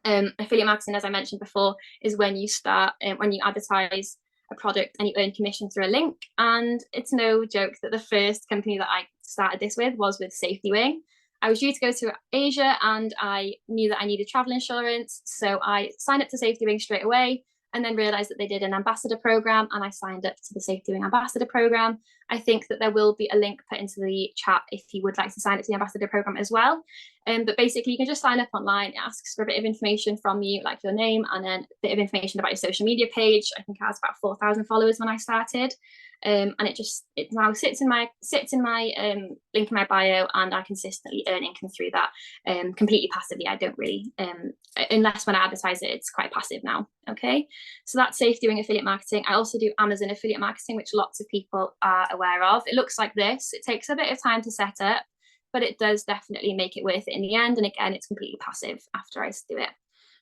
Affiliate marketing, as I mentioned before, is when you start, when you advertise a product and you earn commission through a link. And it's no joke that the first company that I started this with was with SafetyWing. I was due to go to Asia and I knew that I needed travel insurance. So I signed up to SafetyWing straight away, and then realized that they did an ambassador program, and I signed up to the SafetyWing ambassador program. I think that there will be a link put into the chat if you would like to sign up to the ambassador program as well. But basically, you can just sign up online. It asks for a bit of information from you, like your name, and then a bit of information about your social media page. I think I has about 4,000 followers when I started. And it now sits in my link in my bio, and I consistently earn income through that, completely passively. I don't really, unless when I advertise it, it's quite passive now. Okay, so that's SafetyWing affiliate marketing. I also do Amazon affiliate marketing, which lots of people are aware of. It looks like this. It takes a bit of time to set up, but it does definitely make it worth it in the end. And again, it's completely passive after I do it.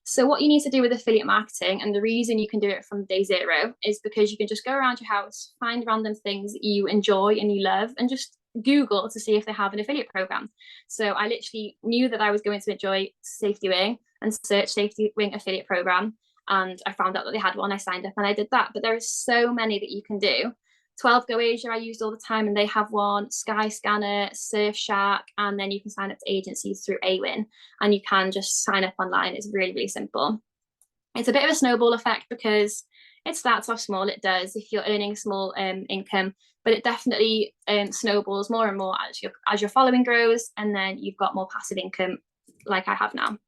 So what you need to do with affiliate marketing, and the reason you can do it from day 0, is because you can just go around your house, find random things that you enjoy and you love, and just Google to see if they have an affiliate program. So I literally knew that I was going to enjoy SafetyWing and search SafetyWing affiliate program. And I found out that they had one. I signed up and I did that. But there are so many that you can do. 12 Go Asia I used all the time, and they have one, Skyscanner, Surfshark, and then you can sign up to agencies through AWIN, and you can just sign up online. It's really, really simple. It's a bit of a snowball effect because it starts off small, it does, if you're earning small income, but it definitely snowballs more and more as your following grows, and then you've got more passive income like I have now.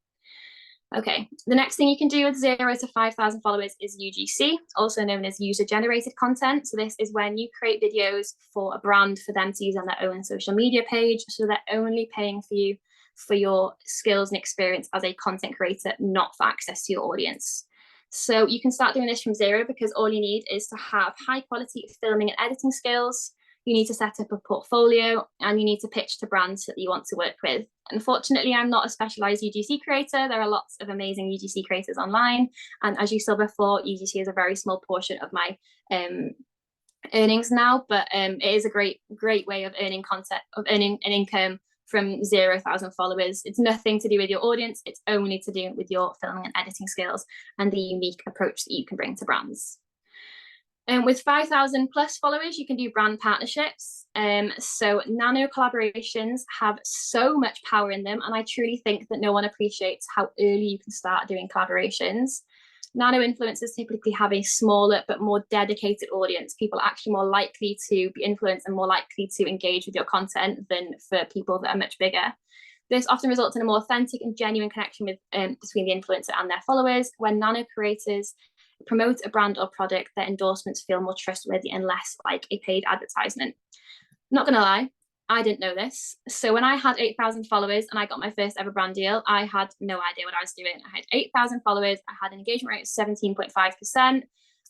Okay, the next thing you can do with 0 to 5,000 followers is UGC, also known as user-generated content. So this is when you create videos for a brand for them to use on their own social media page. So they're only paying for you for your skills and experience as a content creator, not for access to your audience. So you can start doing this from 0 because all you need is to have high quality filming and editing skills. You need to set up a portfolio, and you need to pitch to brands that you want to work with. Unfortunately, I'm not a specialized UGC creator. There are lots of amazing UGC creators online. And as you saw before, UGC is a very small portion of my earnings now, but it is a great way of earning an income from 0,000 followers. It's nothing to do with your audience. It's only to do with your filming and editing skills and the unique approach that you can bring to brands. With 5,000 plus followers, you can do brand partnerships. So Nano collaborations have so much power in them, and I truly think that no one appreciates how early you can start doing collaborations. Nano influencers typically have a smaller but more dedicated audience. People are actually more likely to be influenced and more likely to engage with your content than for people that are much bigger. This often results in a more authentic and genuine connection between the influencer and their followers. When Nano creators promote a brand or product, their endorsements feel more trustworthy and less like a paid advertisement. Not gonna lie, I didn't know this. So when I had 8,000 followers and I got my first ever brand deal, I had no idea what I was doing. I had 8,000 followers, I had an engagement rate of 17.5%,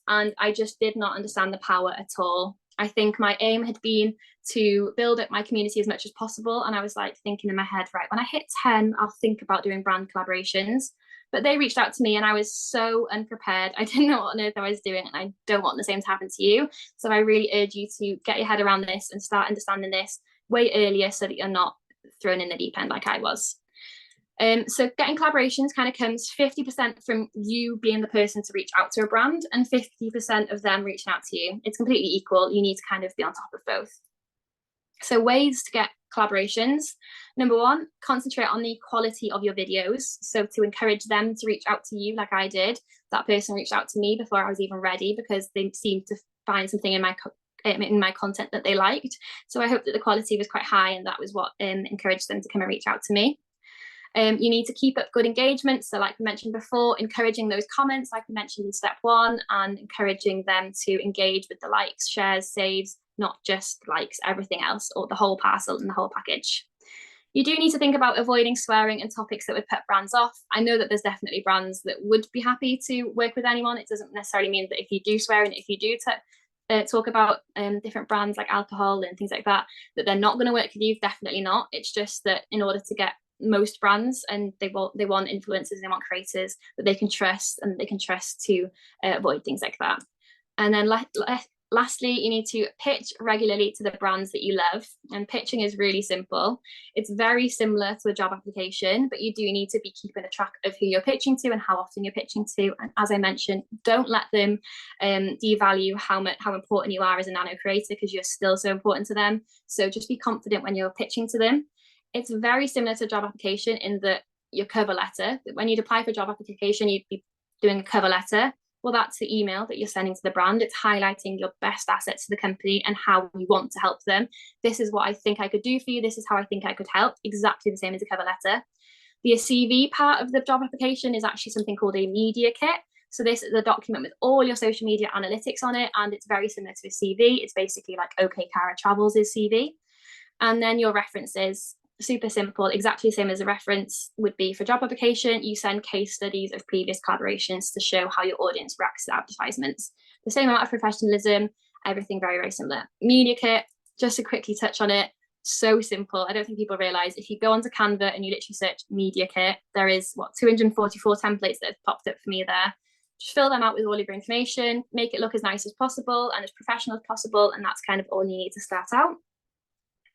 and I just did not understand the power at all. I think my aim had been to build up my community as much as possible, and I was like thinking in my head, right, when I hit 10, I'll think about doing brand collaborations. But they reached out to me and I was so unprepared. I didn't know what on earth I was doing, and I don't want the same to happen to you. So I really urge you to get your head around this and start understanding this way earlier so that you're not thrown in the deep end like I was. So getting collaborations kind of comes 50% from you being the person to reach out to a brand and 50% of them reaching out to you. It's completely equal. You need to kind of be on top of both. So ways to get collaborations. Number 1, concentrate on the quality of your videos. So to encourage them to reach out to you like I did, that person reached out to me before I was even ready because they seemed to find something in my content that they liked. So I hope that the quality was quite high, and that was what encouraged them to come and reach out to me. You need to keep up good engagement. So like we mentioned before, encouraging those comments like we mentioned in step 1, and encouraging them to engage with the likes, shares, saves, not just likes, everything else, or the whole parcel and the whole package. You do need to think about avoiding swearing and topics that would put brands off. I know that there's definitely brands that would be happy to work with anyone. It doesn't necessarily mean that if you do swear and if you do talk about different brands like alcohol and things like that, that they're not going to work with you. Definitely not. It's just that in order to get most brands, and they want influencers, they want creators that they can trust, and they can trust to avoid things like that. And then lastly, you need to pitch regularly to the brands that you love. And pitching is really simple. It's very similar to a job application, but you do need to be keeping a track of who you're pitching to and how often you're pitching to. And as I mentioned, don't let them devalue how important you are as a nano creator, because you're still so important to them. So just be confident when you're pitching to them. It's very similar to a job application in that your cover letter, when you'd apply for a job application, you'd be doing a cover letter. Well, that's the email that you're sending to the brand. It's highlighting your best assets to the company and how you want to help them. This is what I think I could do for you. This is how I think I could help. Exactly the same as a cover letter. The CV part of the job application is actually something called a media kit. So this is a document with all your social media analytics on it, and it's very similar to a CV. It's basically like OK Cara Travels' CV. And then your references. Super simple, exactly the same as a reference would be for job application. You send case studies of previous collaborations to show how your audience reacts to advertisements. The same amount of professionalism, everything very, very similar. Media kit, just to quickly touch on it, so simple. I don't think people realize if you go onto Canva and you literally search media kit, there is 244 templates that have popped up for me there. Just fill them out with all of your information, make it look as nice as possible and as professional as possible, and that's kind of all you need to start out.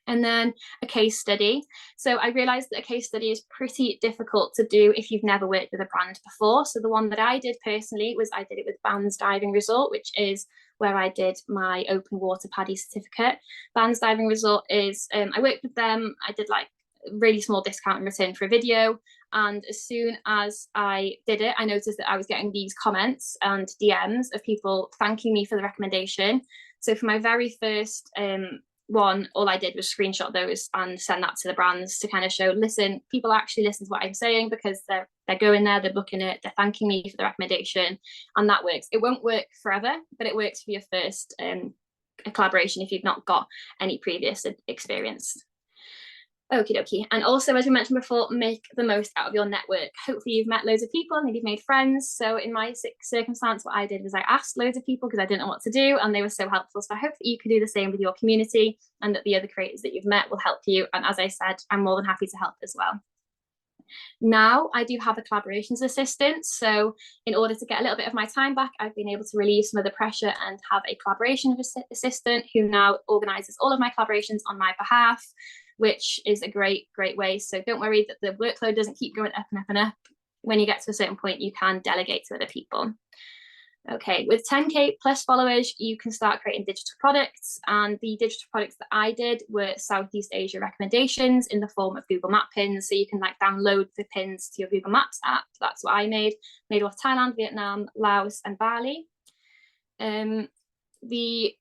And then a case study. So I realized that a case study is pretty difficult to do if you've never worked with a brand before. So the one that I did personally was I did it with Bands Diving Resort, which is where I did my open water PADI certificate. Bands Diving Resort is, I worked with them. I did like a really small discount in return for a video. And as soon as I did it, I noticed that I was getting these comments and DMs of people thanking me for the recommendation. So for my very first one, all I did was screenshot those and send that to the brands to kind of show, listen, people actually listen to what I'm saying because they're going there, they're booking it, they're thanking me for the recommendation, and that works. It won't work forever, but it works for your first collaboration if you've not got any previous experience. Okie dokie. And also, as we mentioned before, make the most out of your network. Hopefully you've met loads of people, maybe you've made friends. So in my circumstance, what I did was I asked loads of people because I didn't know what to do, and they were so helpful. So I hope that you can do the same with your community and that the other creators that you've met will help you. And as I said, I'm more than happy to help as well. Now I do have a collaborations assistant. So in order to get a little bit of my time back, I've been able to relieve some of the pressure and have a collaboration assistant who now organizes all of my collaborations on my behalf, which is a great way. So don't worry that the workload doesn't keep going up and up and up. When you get to a certain point, you can delegate to other people. Okay, with 10K plus followers, you can start creating digital products. And the digital products that I did were Southeast Asia recommendations in the form of Google Map pins. So you can like download the pins to your Google Maps app. That's what I made of Thailand, Vietnam, Laos, and Bali. The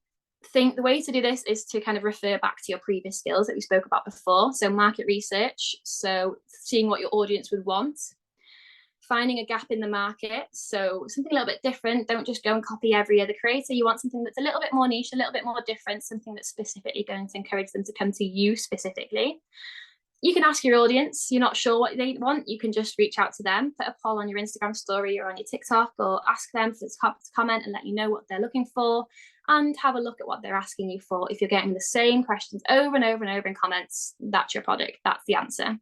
way to do this is to kind of refer back to your previous skills that we spoke about before. So market research, so seeing what your audience would want. Finding a gap in the market, so something a little bit different. Don't just go and copy every other creator. You want something that's a little bit more niche, a little bit more different, something that's specifically going to encourage them to come to you specifically. You can ask your audience. You're not sure what they want, you can just reach out to them, put a poll on your Instagram story or on your TikTok, or ask them to comment and let you know what they're looking for, and have a look at what they're asking you for. If you're getting the same questions over and over and over in comments, that's your product, that's the answer.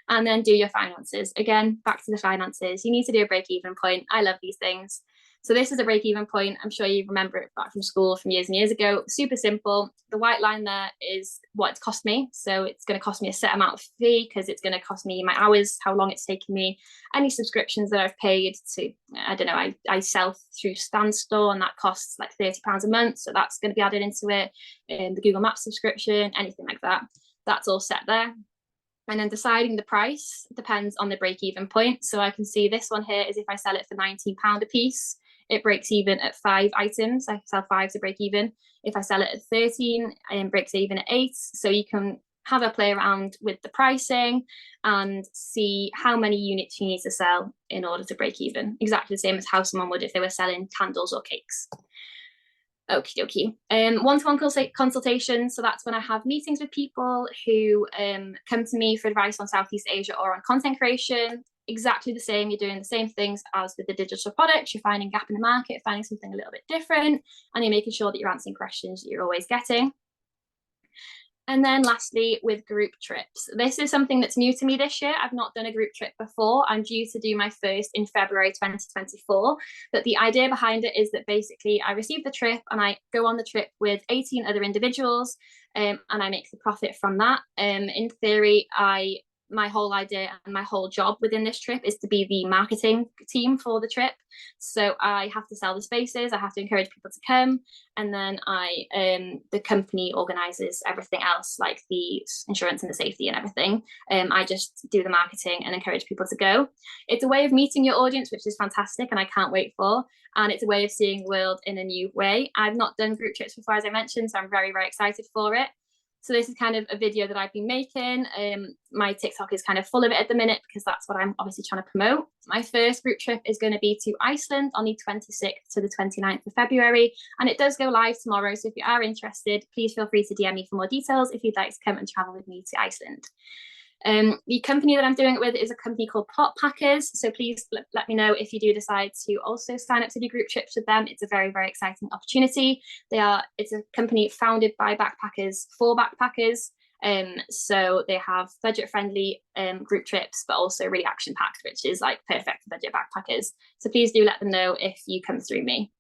And then do your finances. Again, back to the finances. You need to do a break-even point. I love these things. So this is a break-even point. I'm sure you remember it back from school from years and years ago. Super simple. The white line there is what it's cost me. So it's going to cost me a set amount of fee because it's going to cost me my hours, how long it's taken me, any subscriptions that I've paid to, I don't know, I sell through Stan Store and that costs like £30 a month. So that's going to be added into it. The Google Maps subscription, anything like that. That's all set there. And then deciding the price depends on the break-even point. So I can see this one here is if I sell it for £19 a piece, it breaks even at 5 items. I sell 5 to break even. If I sell it at 13, it breaks even at 8. So you can have a play around with the pricing and see how many units you need to sell in order to break even. Exactly the same as how someone would if they were selling candles or cakes. Okie dokie. One-to-one consultation. So that's when I have meetings with people who come to me for advice on Southeast Asia or on content creation. Exactly the same. You're doing the same things as with the digital products. You're finding a gap in the market, finding something a little bit different, and you're making sure that you're answering questions that you're always getting. And then lastly, with group trips. This is something that's new to me this year. I've not done a group trip before. I'm due to do my first in February 2024. But the idea behind it is that basically I receive the trip and I go on the trip with 18 other individuals, and I make the profit from that. In theory, my whole idea and my whole job within this trip is to be the marketing team for the trip. So I have to sell the spaces, I have to encourage people to come, and then the company organizes everything else, like the insurance and the safety and everything. I just do the marketing and encourage people to go. It's a way of meeting your audience, which is fantastic and I can't wait for. And it's a way of seeing the world in a new way. I've not done group trips before, as I mentioned, so I'm very, very excited for it. So this is kind of a video that I've been making. My TikTok is kind of full of it at the minute because that's what I'm obviously trying to promote. My first group trip is going to be to Iceland on the 26th to the 29th of February. And it does go live tomorrow. So if you are interested, please feel free to DM me for more details if you'd like to come and travel with me to Iceland. The company that I'm doing it with is a company called Pot Packers. So please let me know if you do decide to also sign up to do group trips with them. It's a very, very exciting opportunity. It's a company founded by backpackers for backpackers. So they have budget-friendly group trips, but also really action-packed, which is like perfect for budget backpackers. So please do let them know if you come through me.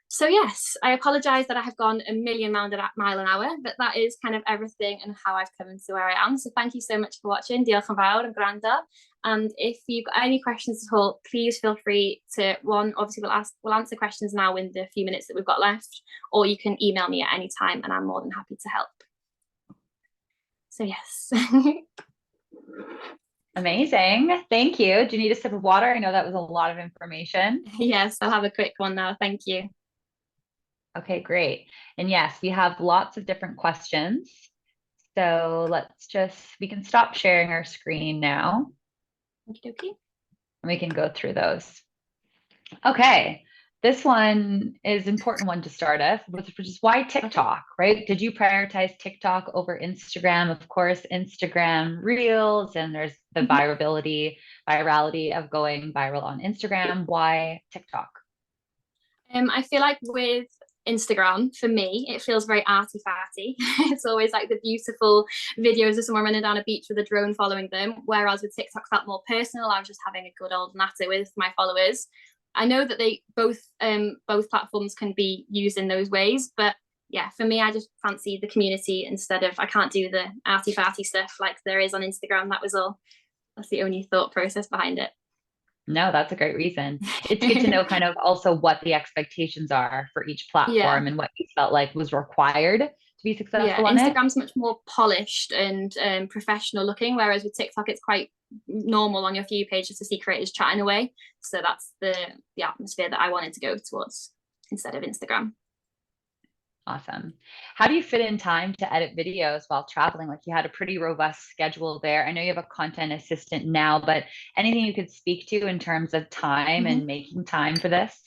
So yes, I apologise that I have gone a million mile an hour, but that is kind of everything and how I've come to where I am. So thank you so much for watching. Diolch yn fawr and granda. And if you've got any questions at all, please feel free to, obviously we'll answer questions now in the few minutes that we've got left, or you can email me at any time and I'm more than happy to help. So yes. Amazing. Thank you. Do you need a sip of water? I know that was a lot of information. Yes, I'll have a quick one now. Thank you. Okay, great. And yes, we have lots of different questions. So we can stop sharing our screen now. Okay. And we can go through those. Okay, this one is an important one to start us, which is why TikTok, right? Did you prioritize TikTok over Instagram? Of course, Instagram Reels, and there's the virality of going viral on Instagram. Why TikTok? I feel like with Instagram, for me, it feels very arty-farty. It's always like the beautiful videos of someone running down a beach with a drone following them, whereas with TikTok felt more personal. I was just having a good old natter with my followers. I know that they both platforms can be used in those ways, but yeah, for me, I just fancy the community instead of, I can't do the arty-farty stuff like there is on Instagram. That was all. That's the only thought process behind it. No, that's a great reason. It's good to know kind of also what the expectations are for each platform and what you felt like was required to be successful on it. Instagram's much more polished and professional looking, whereas with TikTok, it's quite normal on your For You page just to see creators chatting away. So that's the atmosphere that I wanted to go towards instead of Instagram. Awesome. How do you fit in time to edit videos while traveling? Like you had a pretty robust schedule there. I know you have a content assistant now, but anything you could speak to in terms of time and making time for this?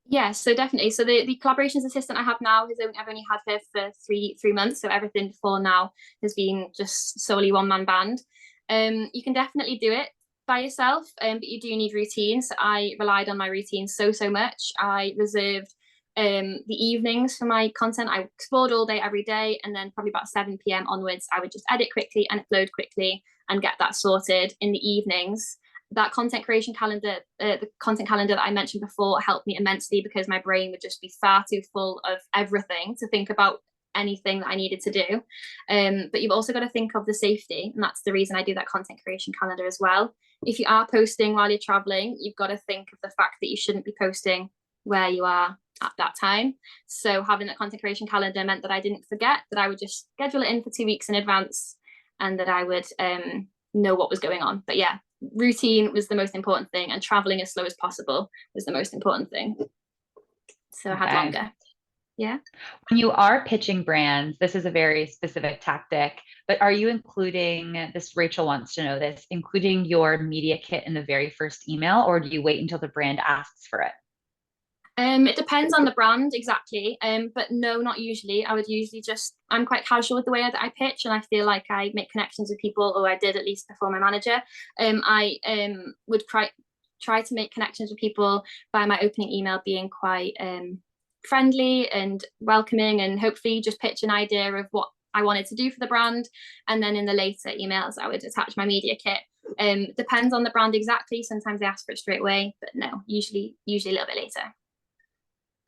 Yes, so definitely. So the collaborations assistant I have now I've only had her for three months. So everything before now has been just solely one-man band. You can definitely do it by yourself, but you do need routines. I relied on my routine so much. I reserved the evenings for my content. I explored all day every day, and then probably about 7 p.m. onwards I would just edit quickly and upload quickly and get that sorted in the evenings. That content creation calendar, the content calendar that I mentioned before, helped me immensely because my brain would just be far too full of everything to think about anything that I needed to do. But you've also got to think of the safety, and that's the reason I do that content creation calendar as well. If you are posting while you're traveling, you've got to think of the fact that you shouldn't be posting where you are at that time. So having that content creation calendar meant that I didn't forget, that I would just schedule it in for 2 weeks in advance, and that I would know what was going on. But yeah, routine was the most important thing, and traveling as slow as possible was the most important thing. So I had longer. Yeah. When you are pitching brands, this is a very specific tactic, but are you including this? Rachel wants to know this, including your media kit in the very first email, or do you wait until the brand asks for it? It depends on the brand exactly, but no, not usually. I'm quite casual with the way that I pitch, and I feel like I make connections with people, or I did at least before my manager. I would try to make connections with people by my opening email being quite friendly and welcoming, and hopefully just pitch an idea of what I wanted to do for the brand. And then in the later emails, I would attach my media kit. Depends on the brand exactly. Sometimes they ask for it straight away, but no, usually a little bit later.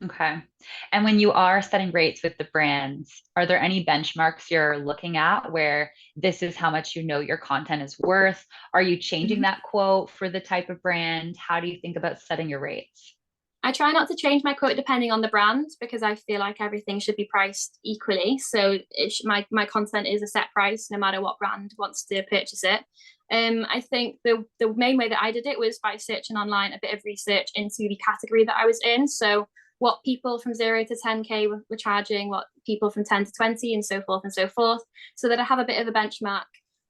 Okay. And when you are setting rates with the brands, are there any benchmarks you're looking at where this is how much you know your content is worth? Are you changing that quote for the type of brand? How do you think about setting your rates? I try not to change my quote depending on the brand because I feel like everything should be priced equally. So my content is a set price no matter what brand wants to purchase it. I think the main way that I did it was by searching online, a bit of research into the category that I was in. So what people from 0 to 10K were charging, what people from 10 to 20 and so forth, so that I have a bit of a benchmark,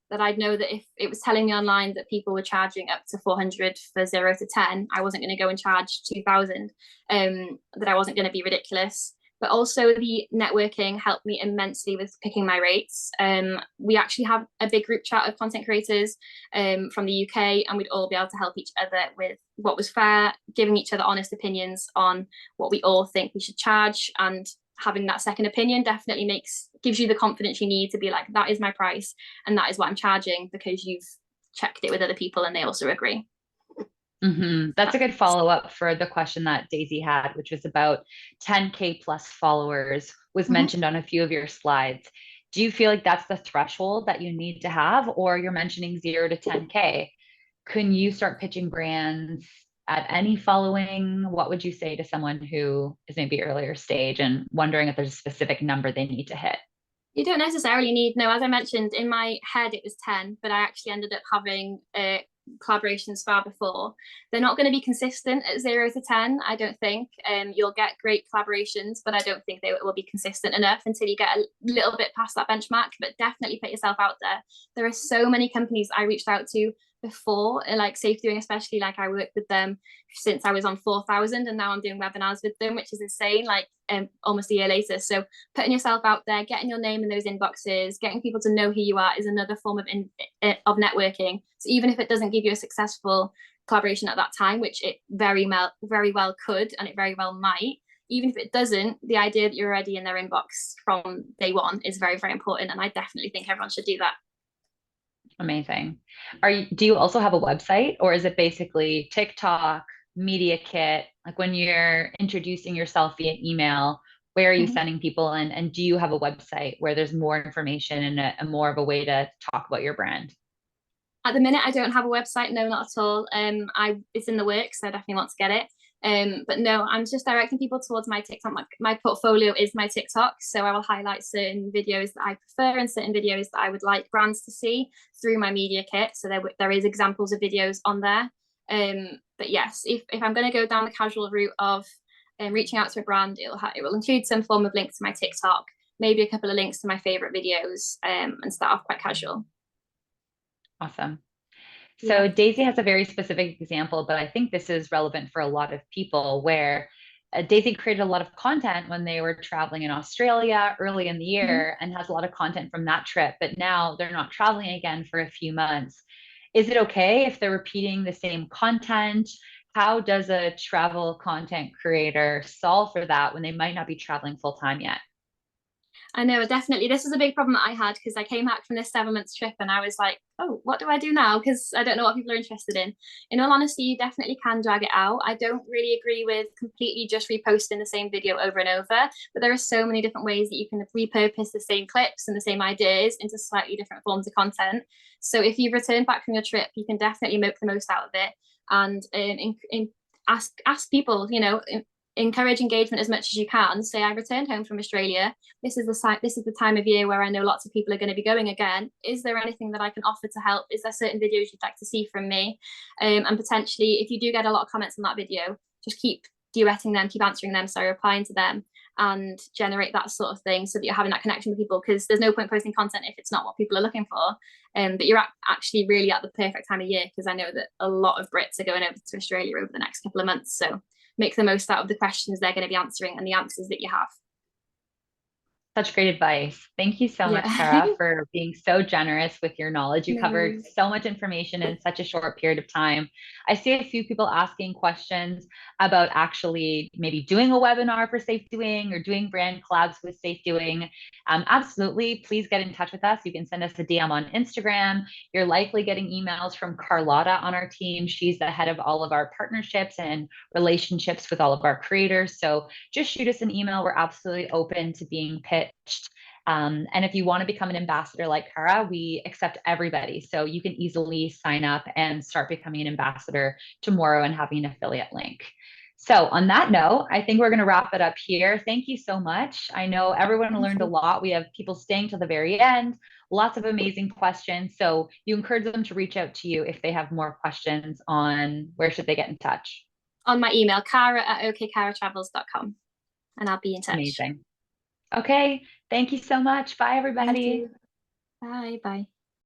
that I'd know that if it was telling me online that people were charging up to 400 for 0 to 10, I wasn't going to go and charge 2,000, that I wasn't going to be ridiculous. But also the networking helped me immensely with picking my rates. We actually have a big group chat of content creators from the UK, and we'd all be able to help each other with what was fair, giving each other honest opinions on what we all think we should charge. And having that second opinion definitely gives you the confidence you need to be like, that is my price and that is what I'm charging, because you've checked it with other people and they also agree. That's a good follow-up for the question that Daisy had, which was about 10K plus followers was mentioned on a few of your slides. Do you feel like that's the threshold that you need to have, or you're mentioning 0 to 10K? Can you start pitching brands at any following? What would you say to someone who is maybe earlier stage and wondering if there's a specific number they need to hit? You don't necessarily need, no, as I mentioned, in my head it was 10, but I actually ended up having collaborations far before. They're not going to be consistent at 0 to 10, I don't think. You'll get great collaborations, but I don't think they will be consistent enough until you get a little bit past that benchmark. But definitely put yourself out there. There are so many companies I reached out to before, like SafetyWing especially, like I worked with them since I was on 4,000 and now I'm doing webinars with them, which is insane, like almost a year later. So putting yourself out there, getting your name in those inboxes, getting people to know who you are is another form of networking. So even if it doesn't give you a successful collaboration at that time, which it very well could, and it very well might, even if it doesn't, the idea that you're already in their inbox from day one is very, very important. And I definitely think everyone should do that. Amazing. Do you also have a website, or is it basically TikTok, media kit? Like when you're introducing yourself via email, where are you sending people in? And do you have a website where there's more information and a more of a way to talk about your brand? At the minute, I don't have a website. No, not at all. It's in the works. So I definitely want to get it. But no, I'm just directing people towards my TikTok. My portfolio is my TikTok. So I will highlight certain videos that I prefer and certain videos that I would like brands to see through my media kit. So there is examples of videos on there. But yes, if I'm going to go down the casual route of reaching out to a brand, it will include some form of link to my TikTok, maybe a couple of links to my favorite videos, and start off quite casual. Awesome. So yeah. Daisy has a very specific example, but I think this is relevant for a lot of people, where Daisy created a lot of content when they were traveling in Australia early in the year and has a lot of content from that trip, but now they're not traveling again for a few months. Is it okay if they're repeating the same content? How does a travel content creator solve for that when they might not be traveling full time yet? I know, definitely. This was a big problem that I had because I came back from this 7 months trip and I was like, oh, what do I do now? Because I don't know what people are interested in. In all honesty, you definitely can drag it out. I don't really agree with completely just reposting the same video over and over, but there are so many different ways that you can repurpose the same clips and the same ideas into slightly different forms of content. So if you've returned back from your trip, you can definitely make the most out of it and ask people, encourage engagement as much as you can. Say, I returned home from Australia. This is the time of year where I know lots of people are going to be going again. Is there anything that I can offer to help? Is there certain videos you'd like to see from me? And potentially, if you do get a lot of comments on that video, just keep duetting them, keep answering them, replying to them, and generate that sort of thing so that you're having that connection with people, because there's no point posting content if it's not what people are looking for. But you're actually really at the perfect time of year, because I know that a lot of Brits are going over to Australia over the next couple of months. So make the most out of the questions they're going to be answering and the answers that you have. Such great advice. Thank you so much, Yeah. Kara, for being so generous with your knowledge. You No covered worries. so much information in such a short period of time. I see a few people asking questions about actually maybe doing a webinar for SafetyWing or doing brand collabs with SafetyWing. Absolutely, please get in touch with us. You can send us a DM on Instagram. You're likely getting emails from Carlotta on our team. She's the head of all of our partnerships and relationships with all of our creators. So just shoot us an email. We're absolutely open to being pitched. And if you want to become an ambassador like Kara, we accept everybody. So you can easily sign up and start becoming an ambassador tomorrow and having an affiliate link. So on that note, I think we're going to wrap it up here. Thank you so much. I know everyone learned a lot. We have people staying to the very end, lots of amazing questions. So you encourage them to reach out to you if they have more questions on where should they get in touch. On my email, kara@okkaratravels.com, and I'll be in touch. Amazing. Okay. Thank you so much. Bye, Thank everybody. you. Bye. Bye.